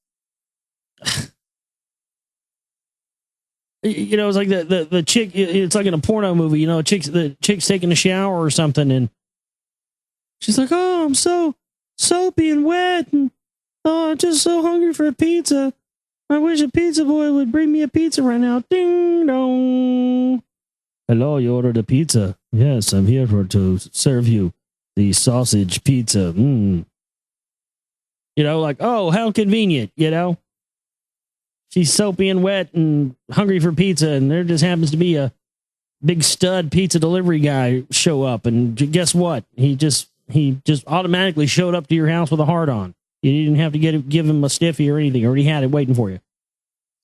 it's like the chick. It's like in a porno movie. The chick's taking a shower or something, and she's like, "Oh, I'm so soapy and wet, and oh, I'm just so hungry for a pizza. I wish a pizza boy would bring me a pizza right now." Ding dong. Hello, you ordered a pizza. Yes, I'm here to serve you the sausage pizza. Like, oh, how convenient, She's soapy and wet and hungry for pizza, and there just happens to be a big stud pizza delivery guy show up, and guess what? He just automatically showed up to your house with a heart on. You didn't have to give him a stiffy or anything. Already had it waiting for you.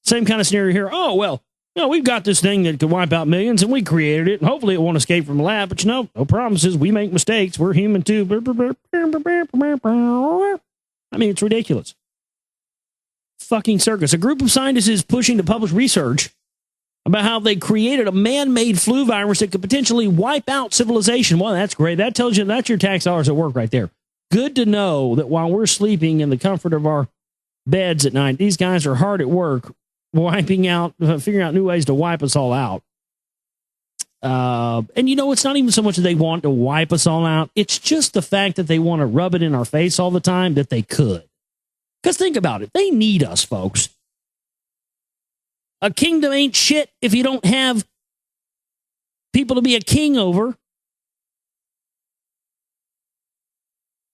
Same kind of scenario here. Oh, well, we've got this thing that could wipe out millions, and we created it, and hopefully it won't escape from the lab. But no promises. We make mistakes. We're human too. I mean, it's ridiculous. Fucking circus. A group of scientists is pushing to publish research about how they created a man-made flu virus that could potentially wipe out civilization. Well, that's great. That tells you that's your tax dollars at work right there. Good to know that while we're sleeping in the comfort of our beds at night, these guys are hard at work figuring out new ways to wipe us all out. And it's not even so much that they want to wipe us all out. It's just the fact that they want to rub it in our face all the time that they could. Because think about it. They need us, folks. A kingdom ain't shit if you don't have people to be a king over.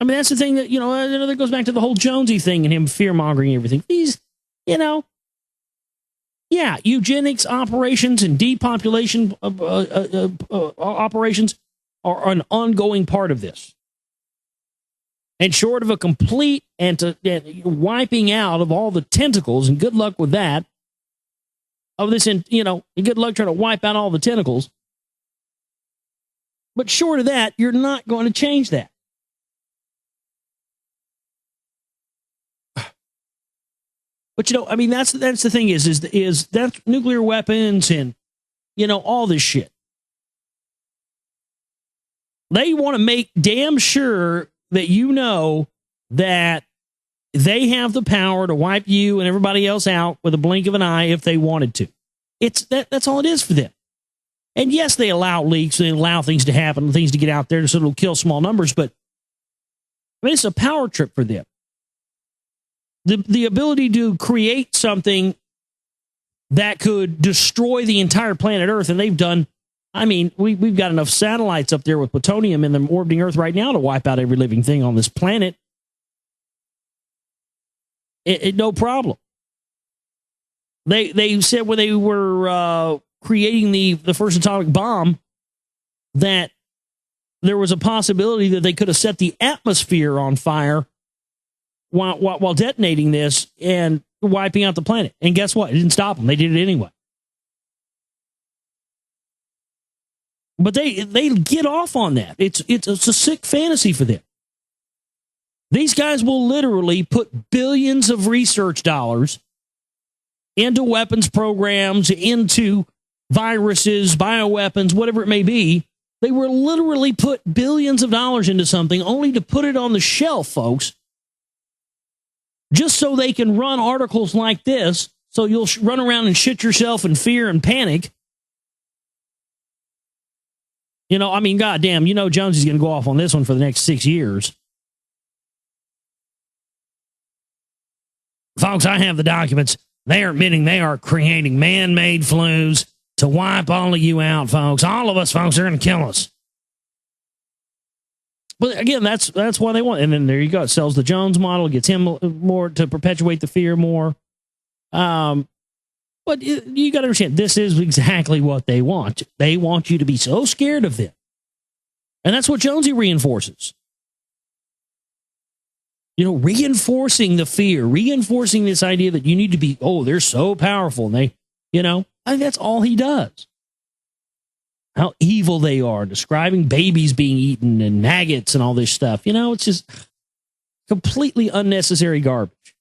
I mean, that's the thing that, that goes back to the whole Jonesy thing and him fear-mongering everything. These, eugenics operations and depopulation operations are an ongoing part of this. And short of a complete wiping out of all the tentacles, and good luck with that, of this, and good luck trying to wipe out all the tentacles. But short of that, you're not going to change that. But that's the thing is that nuclear weapons and all this shit. They want to make damn sure that that they have the power to wipe you and everybody else out with a blink of an eye if they wanted to. That's all it is for them. And yes, they allow leaks, they allow things to happen, things to get out there so it'll kill small numbers, but it's a power trip for them. The ability to create something that could destroy the entire planet Earth, and they've done, we've got enough satellites up there with plutonium in them orbiting Earth right now to wipe out every living thing on this planet. No problem. They said when they were creating the first atomic bomb that there was a possibility that they could have set the atmosphere on fire while detonating this and wiping out the planet. And guess what? It didn't stop them. They did it anyway. But they get off on that. It's a sick fantasy for them. These guys will literally put billions of research dollars into weapons programs, into viruses, bioweapons, whatever it may be. They will literally put billions of dollars into something only to put it on the shelf, folks, just so they can run articles like this, so you'll run around and shit yourself in fear and panic. Goddamn, Jonesy's going to go off on this one for the next 6 years. Folks, I have the documents. They are admitting they are creating man-made flus to wipe all of you out, folks. All of us, folks, are going to kill us. But again, that's why they want. And then there you go. It sells the Jones model, gets him more to perpetuate the fear more. But you got to understand, this is exactly what they want. They want you to be so scared of them. And that's what Jonesy reinforces. Reinforcing the fear, reinforcing this idea that you need to be, they're so powerful. And they, I think that's all he does. How evil they are, describing babies being eaten and maggots and all this stuff. It's just completely unnecessary garbage.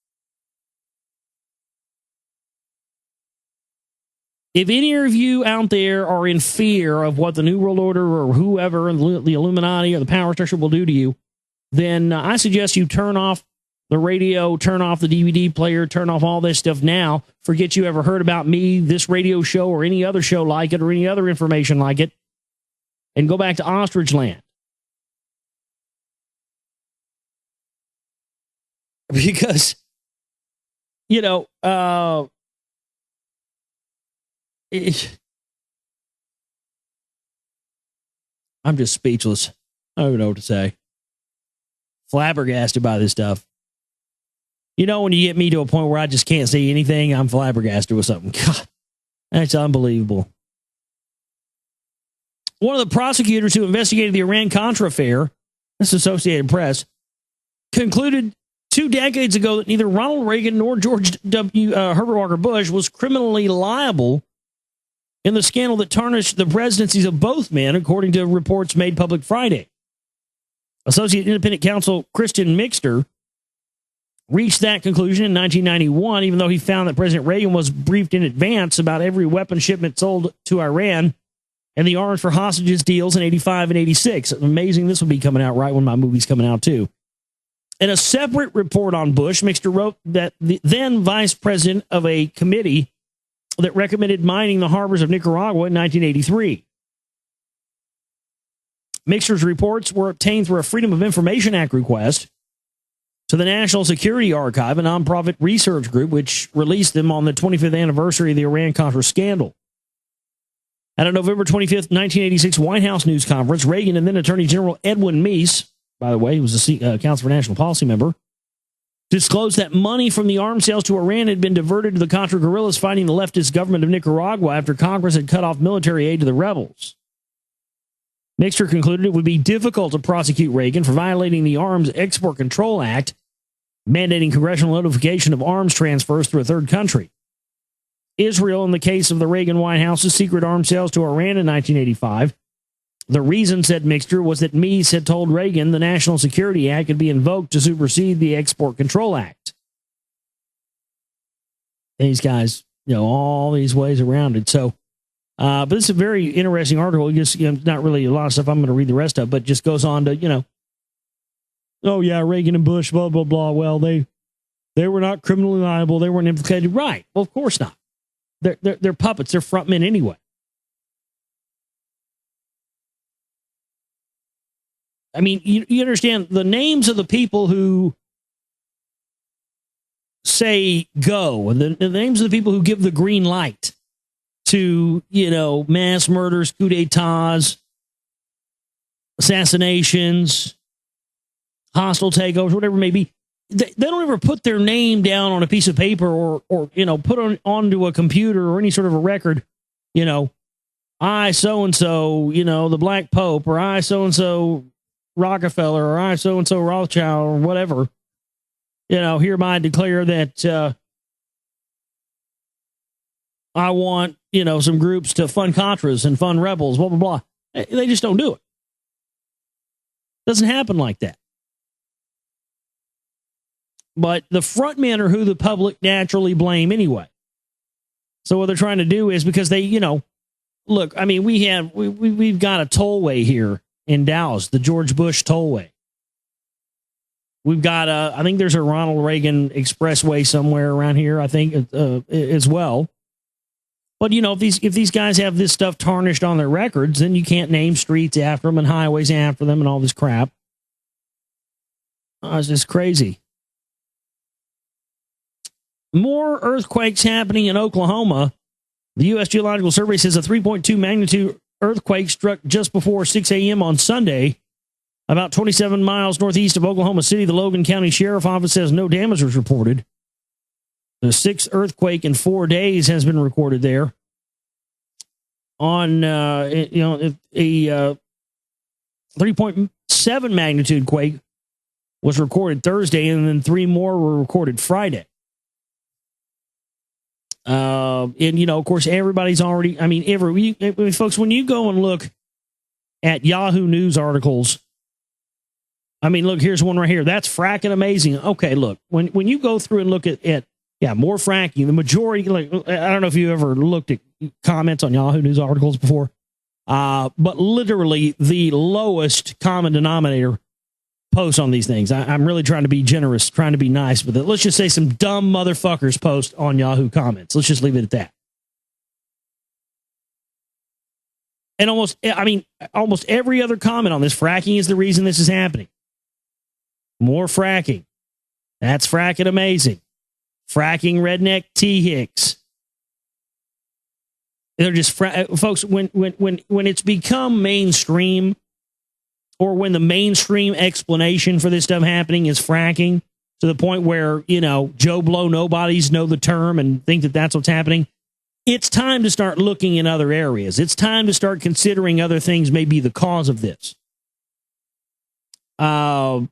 If any of you out there are in fear of what the New World Order or whoever, the Illuminati or the power structure will do to you, then I suggest you turn off the radio, turn off the DVD player, turn off all this stuff now. Forget you ever heard about me, this radio show, or any other show like it, or any other information like it, and go back to Ostrich Land. Because, I'm just speechless. I don't even know what to say. Flabbergasted by this stuff. When you get me to a point where I just can't see anything, I'm flabbergasted with something. God, that's unbelievable. One of the prosecutors who investigated the Iran-Contra affair, this Associated Press, concluded 2 decades ago that neither Ronald Reagan nor George Herbert Walker Bush was criminally liable in the scandal that tarnished the presidencies of both men, according to reports made public Friday. Associate Independent Counsel Christian Mixter reached that conclusion in 1991, even though he found that President Reagan was briefed in advance about every weapon shipment sold to Iran and the arms for hostages deals in 85 and 86. Amazing this will be coming out right when my movie's coming out, too. In a separate report on Bush, Mixter wrote that the then vice president of a committee that recommended mining the harbors of Nicaragua in 1983. Mixer's reports were obtained through a Freedom of Information Act request to the National Security Archive, a nonprofit research group which released them on the 25th anniversary of the Iran-Contra scandal. At a November 25th, 1986 White House news conference, Reagan and then Attorney General Edwin Meese, by the way, he was a Council for National Policy member, disclosed that money from the arms sales to Iran had been diverted to the Contra guerrillas fighting the leftist government of Nicaragua after Congress had cut off military aid to the rebels. Mixer concluded it would be difficult to prosecute Reagan for violating the Arms Export Control Act, mandating congressional notification of arms transfers through a third country. Israel, in the case of the Reagan White House's secret arms sales to Iran in 1985, the reason, said Mixer, was that Meese had told Reagan the National Security Act could be invoked to supersede the Export Control Act. These guys, all these ways around it. So, but this is a very interesting article. Just, not really a lot of stuff I'm going to read the rest of, but just goes on to, oh yeah, Reagan and Bush, blah, blah, blah. Well, they were not criminally liable. They weren't implicated. Right. Well, of course not. They're puppets. They're frontmen anyway. I mean, you understand the names of the people who say go, and the names of the people who give the green light to, mass murders, coup d'etats, assassinations, hostile takeovers, whatever it may be. They don't ever put their name down on a piece of paper or put onto a computer or any sort of a record, I so-and-so, the Black Pope, or I so-and-so Rockefeller, or I so-and-so Rothschild, or whatever, hereby declare that I want, some groups to fund Contras and fund rebels, blah, blah, blah. They just don't do it. Doesn't happen like that. But the front men are who the public naturally blame anyway. So what they're trying to do is, because they, look, I mean, we've got a tollway here in Dallas, the George Bush tollway. We've got I think there's a Ronald Reagan expressway somewhere around here, I think, as well. But, if these guys have this stuff tarnished on their records, then you can't name streets after them and highways after them and all this crap. It's just crazy. More earthquakes happening in Oklahoma. The U.S. Geological Survey says a 3.2 magnitude earthquake struck just before 6 a.m. on Sunday, about 27 miles northeast of Oklahoma City. The Logan County Sheriff Office says no damage was reported. The sixth earthquake in 4 days has been recorded there. On a 3.7 magnitude quake was recorded Thursday, and then 3 more were recorded Friday. And, of course, everybody's already, folks, when you go and look at Yahoo News articles, look, here's one right here. That's fracking amazing. Okay, look, when you go through and look at more fracking, the majority, I don't know if you ever looked at comments on Yahoo News articles before, but literally the lowest common denominator posts on these things. I'm really trying to be generous, trying to be nice with it. Let's just say some dumb motherfuckers post on Yahoo comments. Let's just leave it at that. And almost every other comment on this, fracking is the reason this is happening. More fracking. That's fracking amazing. Fracking redneck T-Hicks. They're just, folks, when it's become mainstream, or when the mainstream explanation for this stuff happening is fracking, to the point where, Joe Blow nobodies know the term and think that that's what's happening, it's time to start looking in other areas. It's time to start considering other things may be the cause of this. When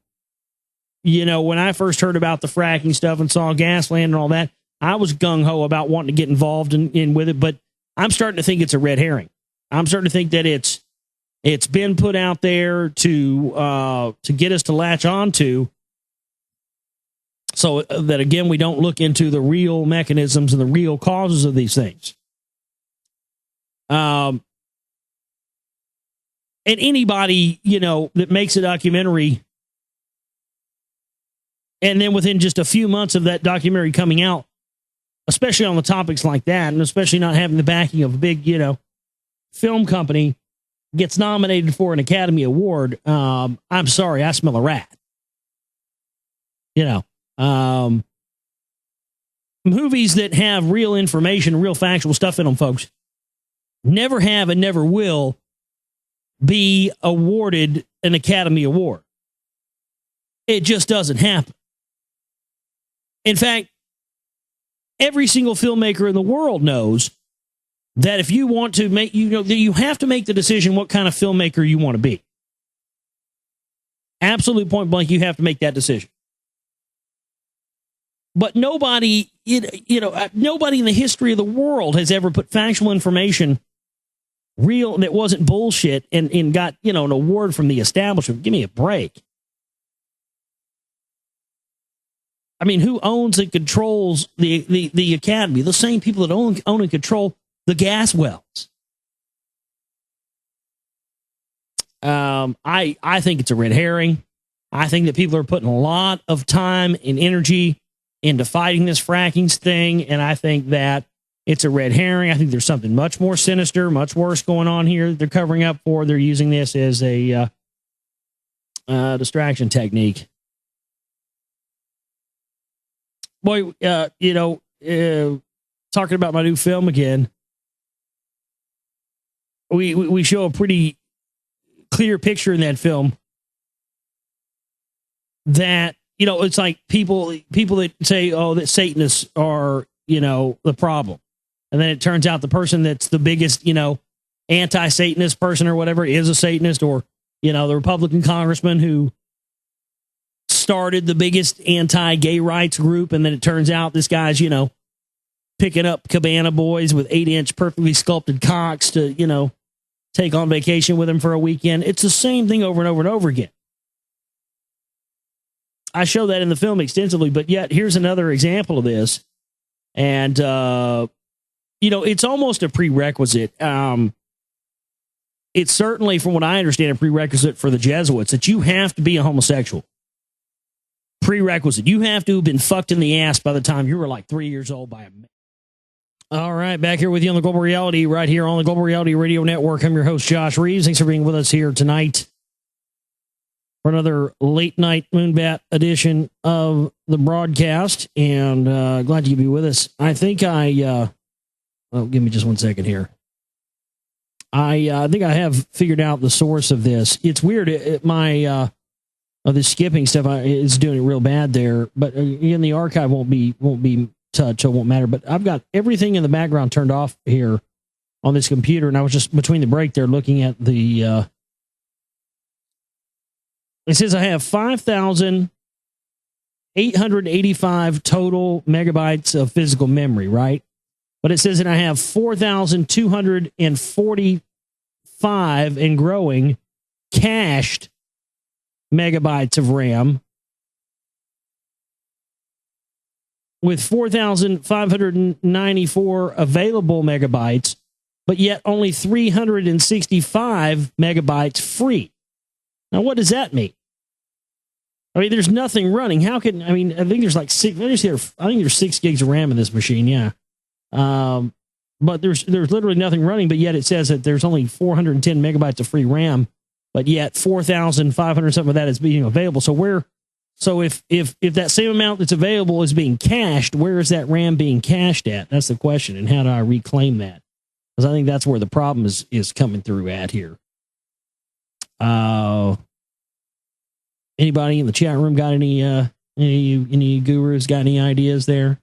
I first heard about the fracking stuff and saw Gasland and all that, I was gung-ho about wanting to get involved in with it, but I'm starting to think it's a red herring. I'm starting to think that it's been put out there to get us to latch on to, so that, again, we don't look into the real mechanisms and the real causes of these things. And anybody, that makes a documentary, and then within just a few months of that documentary coming out, especially on the topics like that, and especially not having the backing of a big, film company, gets nominated for an Academy Award. I'm sorry, I smell a rat. Movies that have real information, real factual stuff in them, folks, never have and never will be awarded an Academy Award. It just doesn't happen. In fact, every single filmmaker in the world knows that if you want to make, you have to make the decision what kind of filmmaker you want to be. Absolute point blank, you have to make that decision. But nobody, nobody in the history of the world has ever put factual information real that wasn't bullshit and got, an award from the establishment. Give me a break. I mean, who owns and controls the Academy? The same people that own and control the gas wells. I think it's a red herring. I think that people are putting a lot of time and energy into fighting this fracking thing, and I think that it's a red herring. I think there's something much more sinister, much worse going on here that they're covering up for. They're using this as a distraction technique. Boy, talking about my new film again, we show a pretty clear picture in that film that, it's like people that say, oh, that Satanists are, the problem. And then it turns out the person that's the biggest, anti-Satanist person or whatever is a Satanist, or, the Republican congressman who started the biggest anti-gay rights group. And then it turns out this guy's, picking up cabana boys with 8-inch perfectly sculpted cocks to, take on vacation with him for a weekend. It's the same thing over and over and over again. I show that in the film extensively, but yet here's another example of this. And, it's almost a prerequisite. It's certainly, from what I understand, a prerequisite for the Jesuits that you have to be a homosexual. Prerequisite. You have to have been fucked in the ass by the time you were like 3 years old by a man. All right, back here with you on the Global Reality, right here on the Global Reality Radio Network. I'm your host, Josh Reeves. Thanks for being with us here tonight for another late night Moonbat edition of the broadcast, and glad you could be with us. I think give me just 1 second here. I think I have figured out the source of this. It's weird. The skipping stuff is doing it real bad there, but again, the archive won't be touched, so it won't matter. But I've got everything in the background turned off here on this computer, and I was just between the break there looking at the. It says I have 5,885 total megabytes of physical memory, right? But it says that I have 4,245 and growing cached megabytes of RAM, with 4,594 available megabytes, but yet only 365 megabytes free. Now, what does that mean? I mean, there's nothing running. How can, I think there's like six, I think there's 6 gigs of RAM in this machine, yeah. But there's literally nothing running, but yet it says that there's only 410 megabytes of free RAM, but yet 4,500 something of that is being available. So if that same amount that's available is being cached, where is that RAM being cached at? That's the question. And how do I reclaim that? Because I think that's where the problem is coming through at here. Anybody in the chat room got any gurus got any ideas there?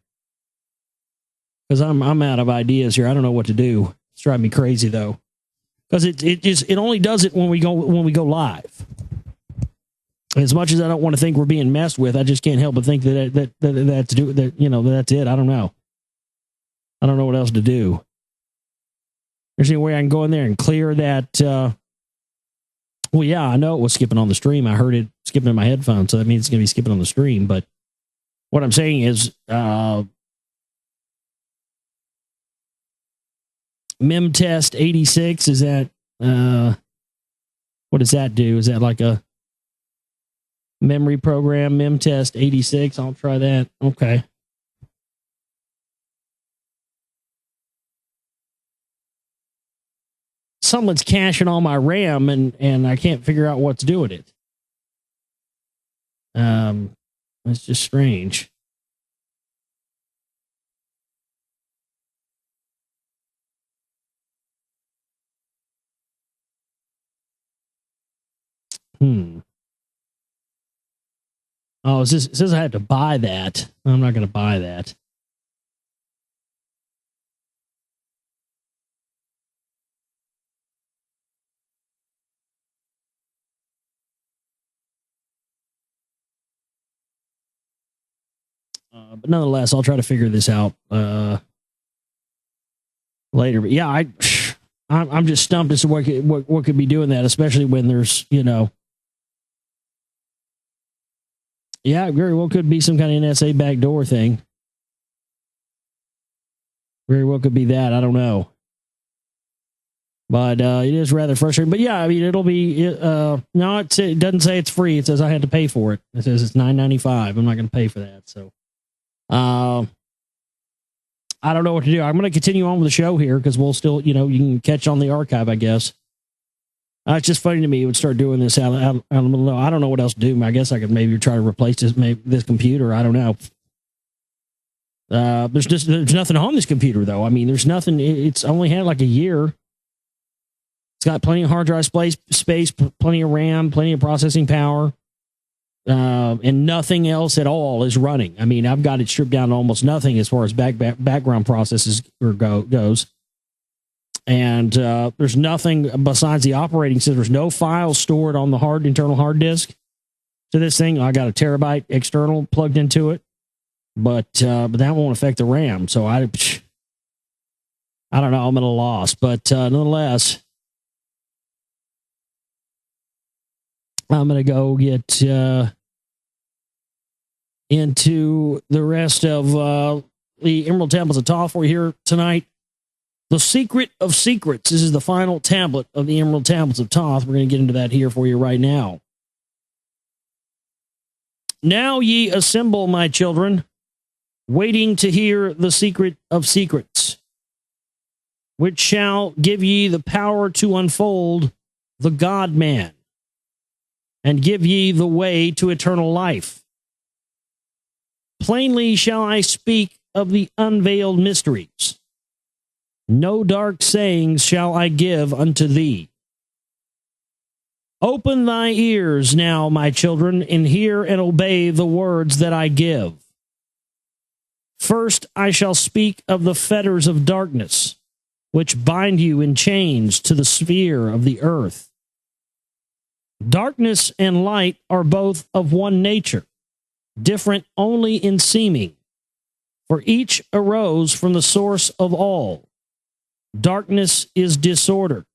Because I'm out of ideas here. I don't know what to do. It's driving me crazy though. Because it only does it when we go live. As much as I don't want to think we're being messed with, I just can't help but think that's it. I don't know. I don't know what else to do. There's any way I can go in there and clear that. Well, yeah, I know it was skipping on the stream. I heard it skipping in my headphones, so that means it's going to be skipping on the stream. But what I'm saying is, MemTest 86, is that, what does that do? Is that like a memory program? MemTest 86, I'll try that. Okay. someone's caching all my RAM, and I can't figure out what to do with it. It's just strange. Oh, it says I have to buy that. I'm not going to buy that. But nonetheless, I'll try to figure this out later. But yeah, I'm just stumped as to what could be doing that, especially when there's, yeah, very well could be some kind of NSA backdoor thing. Very well could be that. I don't know. But it is rather frustrating. But yeah, I mean, it'll be, no, it doesn't say it's free. It says I had to pay for it. It says it's $9.95. I'm not going to pay for that. So, I don't know what to do. I'm going to continue on with the show here because we'll still, you can catch on the archive, I guess. It's just funny to me. It would start doing this out of the middle. I don't know what else to do. I guess I could maybe try to replace this computer. I don't know. There's nothing on this computer though. I mean, there's nothing. It's only had like a year. It's got plenty of hard drive space, plenty of RAM, plenty of processing power, and nothing else at all is running. I mean, I've got it stripped down to almost nothing as far as background processes goes. And there's nothing besides the operating system. There's no files stored on the internal hard disk to this thing. I got a terabyte external plugged into it, but that won't affect the RAM. So I don't know. I'm at a loss, but nonetheless, I'm going to go get into the rest of the Emerald Tablets of Thoth for you here tonight. The Secret of Secrets. This is the final tablet of the Emerald Tablets of Thoth. We're going to get into that here for you right now. Now ye assemble, my children, waiting to hear the secret of secrets, which shall give ye the power to unfold the God-man, and give ye the way to eternal life. Plainly shall I speak of the unveiled mysteries. No dark sayings shall I give unto thee. Open thy ears now, my children, and hear and obey the words that I give. First I shall speak of the fetters of darkness, which bind you in chains to the sphere of the earth. Darkness and light are both of one nature, different only in seeming, for each arose from the source of all. Darkness is disorder,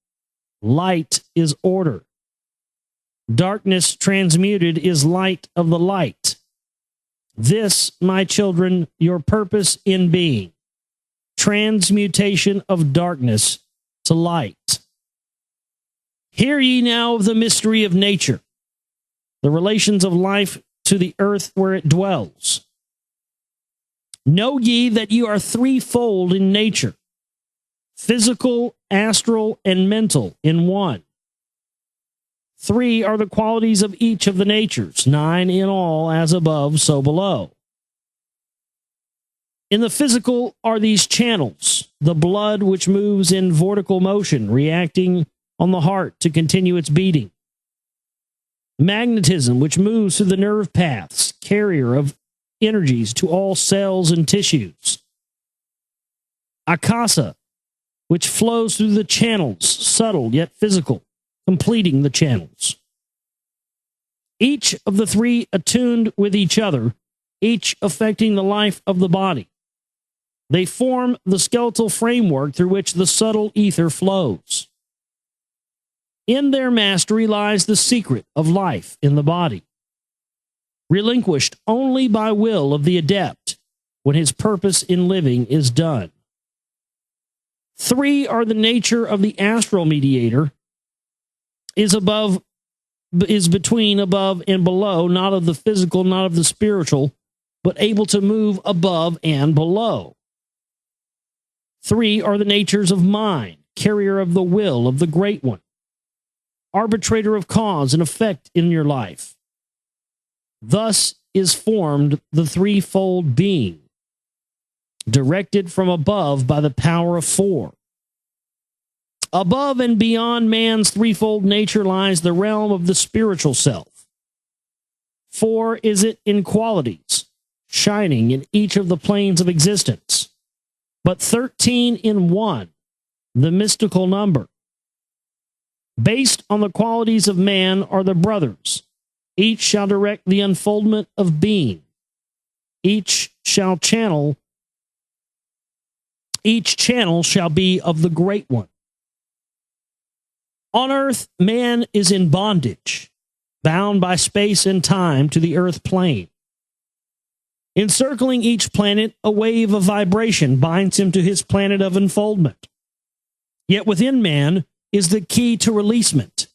light is order. Darkness transmuted is light of the light. This, my children, your purpose in being, transmutation of darkness to light. Hear ye now of the mystery of nature, the relations of life to the earth where it dwells. Know ye that you are threefold in nature, physical, astral, and mental in one. 3 are the qualities of each of the natures, 9 in all, as above, so below. In the physical are these channels, the blood which moves in vortical motion, reacting on the heart to continue its beating. Magnetism, which moves through the nerve paths, carrier of energies to all cells and tissues. Akasa, which flows through the channels, subtle yet physical, completing the channels. Each of the 3 attuned with each other, each affecting the life of the body. They form the skeletal framework through which the subtle ether flows. In their mastery lies the secret of life in the body, relinquished only by will of the adept when his purpose in living is done. 3 are the nature of the astral mediator, is between above and below, not of the physical, not of the spiritual, but able to move above and below. 3 are the natures of mind, carrier of the will of the Great One, arbitrator of cause and effect in your life. Thus is formed the threefold being, directed from above by the power of four. Above and beyond man's threefold nature lies the realm of the spiritual self. 4 is it in qualities, shining in each of the planes of existence, but 13 in 1, the mystical number. Based on the qualities of man are the brothers. Each shall direct the unfoldment of being. Each channel shall be of the Great One. On earth, man is in bondage, bound by space and time to the earth plane. Encircling each planet, a wave of vibration binds him to his planet of unfoldment. Yet within man is the key to releasement.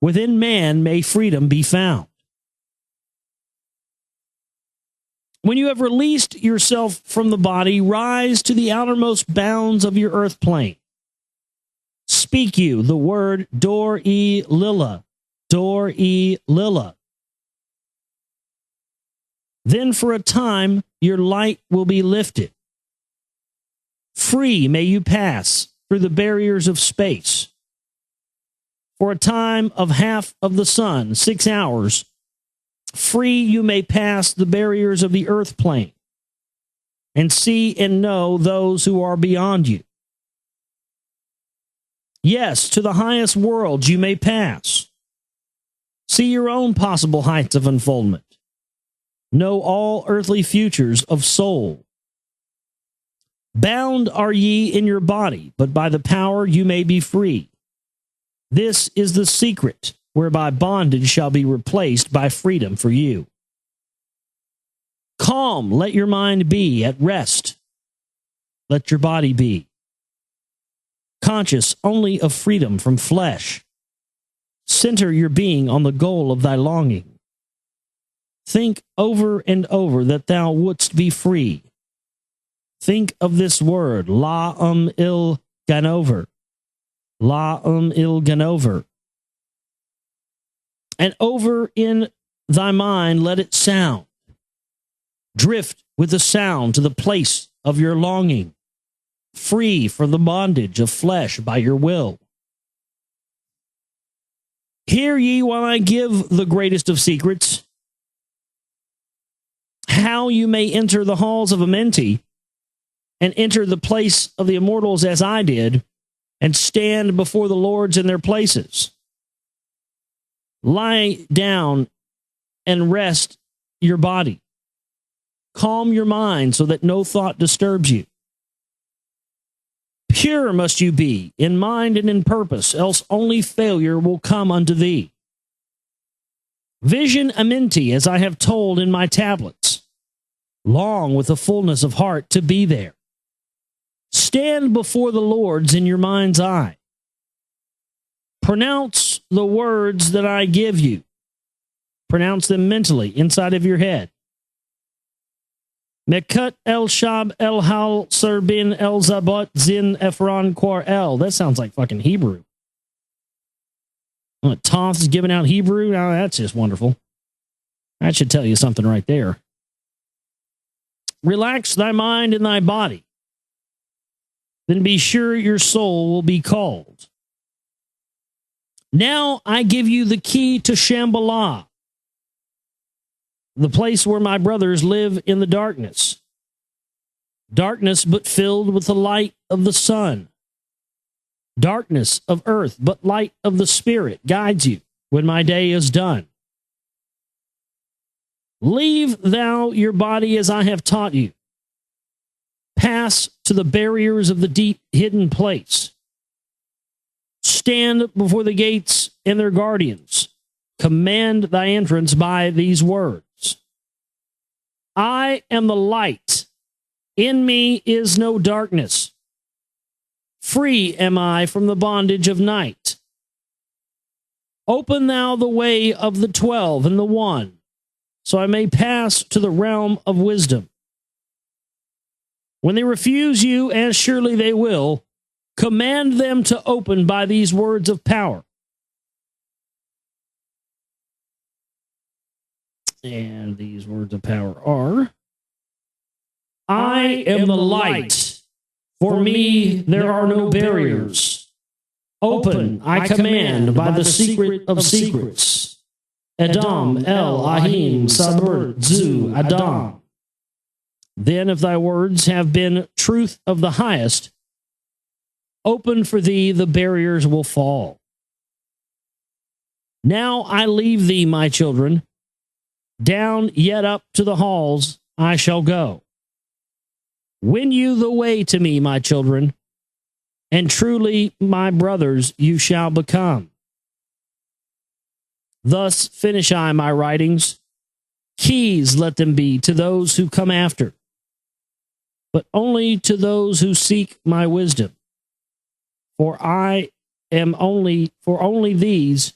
Within man may freedom be found. When you have released yourself from the body, rise to the outermost bounds of your earth plane. Speak you the word Dor-e-Lila, Dor-e-Lila. Then for a time your light will be lifted. Free may you pass through the barriers of space. For a time of half of the sun, 6 hours, free you may pass the barriers of the earth plane and see and know those who are beyond you. Yes, to the highest worlds you may pass. See your own possible heights of unfoldment. Know all earthly futures of soul. Bound are ye in your body, but by the power you may be free. This is the secret whereby bondage shall be replaced by freedom for you. Calm, let your mind be at rest. Let your body be. Conscious only of freedom from flesh. Center your being on the goal of thy longing. Think over and over that thou wouldst be free. Think of this word, La-il-Ganover. La-il-Ganover. And over in thy mind let it sound. Drift with the sound to the place of your longing, free from the bondage of flesh by your will. Hear ye while I give the greatest of secrets, how you may enter the halls of Amenti and enter the place of the immortals as I did, and stand before the lords in their places. Lie down and rest your body. Calm your mind so that no thought disturbs you. Pure must you be in mind and in purpose, else only failure will come unto thee. Vision Amenti, as I have told in my tablets. Long with the fullness of heart to be there. Stand before the lords in your mind's eye. Pronounce the words that I give you. Pronounce them mentally inside of your head. Mekut el Shab el Hal Serbin el Zabot Zin Ephron Quar el. That sounds like fucking Hebrew. Toth is giving out Hebrew. Now that's just wonderful. That should tell you something right there. Relax thy mind and thy body. Then be sure your soul will be called. Now I give you the key to Shambhala, the place where my brothers live in the darkness. Darkness but filled with the light of the sun. Darkness of earth but light of the spirit guides you when my day is done. Leave thou your body as I have taught you. Pass to the barriers of the deep hidden place. Stand before the gates and their guardians. Command thy entrance by these words. I am the light. In me is no darkness. Free am I from the bondage of night. Open thou the way of the 12 and the 1, so I may pass to the realm of wisdom. When they refuse you, as surely they will, Command them to open by these words of power. And these words of power are, I am the light. For me, there are no barriers. Open, I command, by the secret of secrets. Adam, El, Ahim, Sabur, Zu, Adam. Then if thy words have been truth of the highest, open for thee the barriers will fall. Now I leave thee, my children. Down yet up to the halls I shall go. Win you the way to me, my children, and truly my brothers you shall become. Thus finish I my writings. Keys let them be to those who come after, but only to those who seek my wisdom. For I am only for these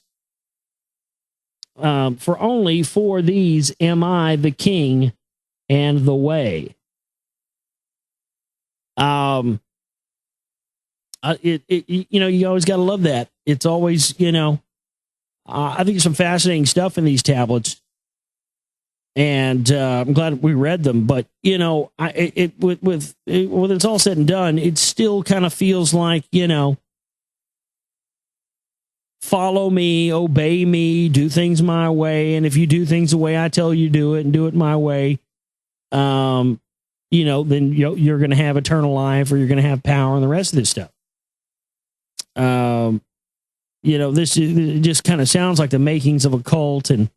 am I the king and the way. You always got to love that. It's always, I think there's some fascinating stuff in these tablets, and I'm glad we read them. But when it's all said and done, it still kind of feels like follow me, obey me, do things my way, and if you do things the way I tell you to do it and do it my way, then you're going to have eternal life, or you're going to have power, and the rest of this stuff. It just kind of sounds like the makings of a cult and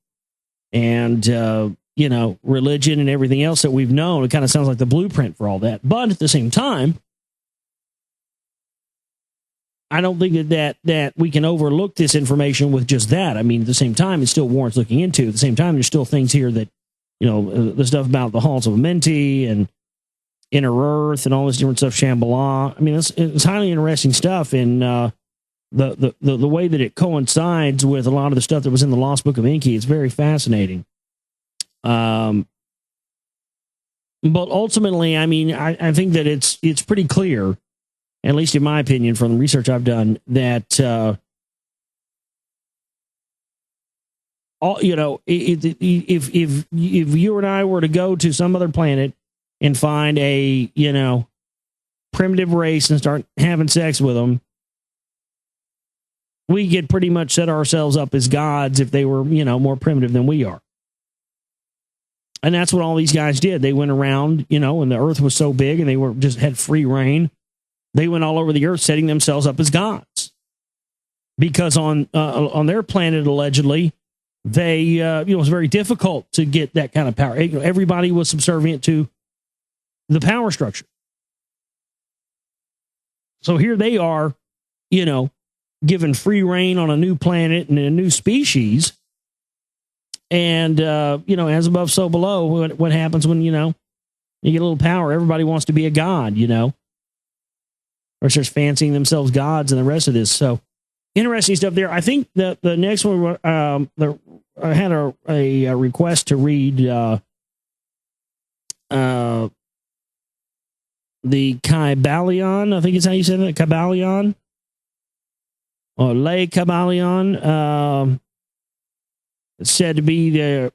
religion and everything else that we've known. It kind of sounds like the blueprint for all that. But at the same time, I don't think that we can overlook this information with just that. I mean, at the same time, it still warrants looking into. At the same time, there's still things here that, the stuff about the halls of Amenti and Inner Earth and all this different stuff, Shambhala. I mean, it's highly interesting stuff, and the way that it coincides with a lot of the stuff that was in the Lost Book of Enki, it's very fascinating. But ultimately, I mean, I think that it's pretty clear, at least in my opinion, from the research I've done, that if you and I were to go to some other planet and find a primitive race and start having sex with them, we could pretty much set ourselves up as gods if they were more primitive than we are. And that's what all these guys did. They went around, and the earth was so big and they just had free reign. They went all over the earth setting themselves up as gods, because on their planet, allegedly, they it was very difficult to get that kind of power. Everybody was subservient to the power structure. So here they are, given free reign on a new planet and a new species. And as above, so below. What happens when you get a little power? Everybody wants to be a god, or starts fancying themselves gods and the rest of this. So interesting stuff there. I think that the next one, I had a request to read the Kybalion. I think it's how you said it, Kybalion, or Le Kybalion. It's said to be the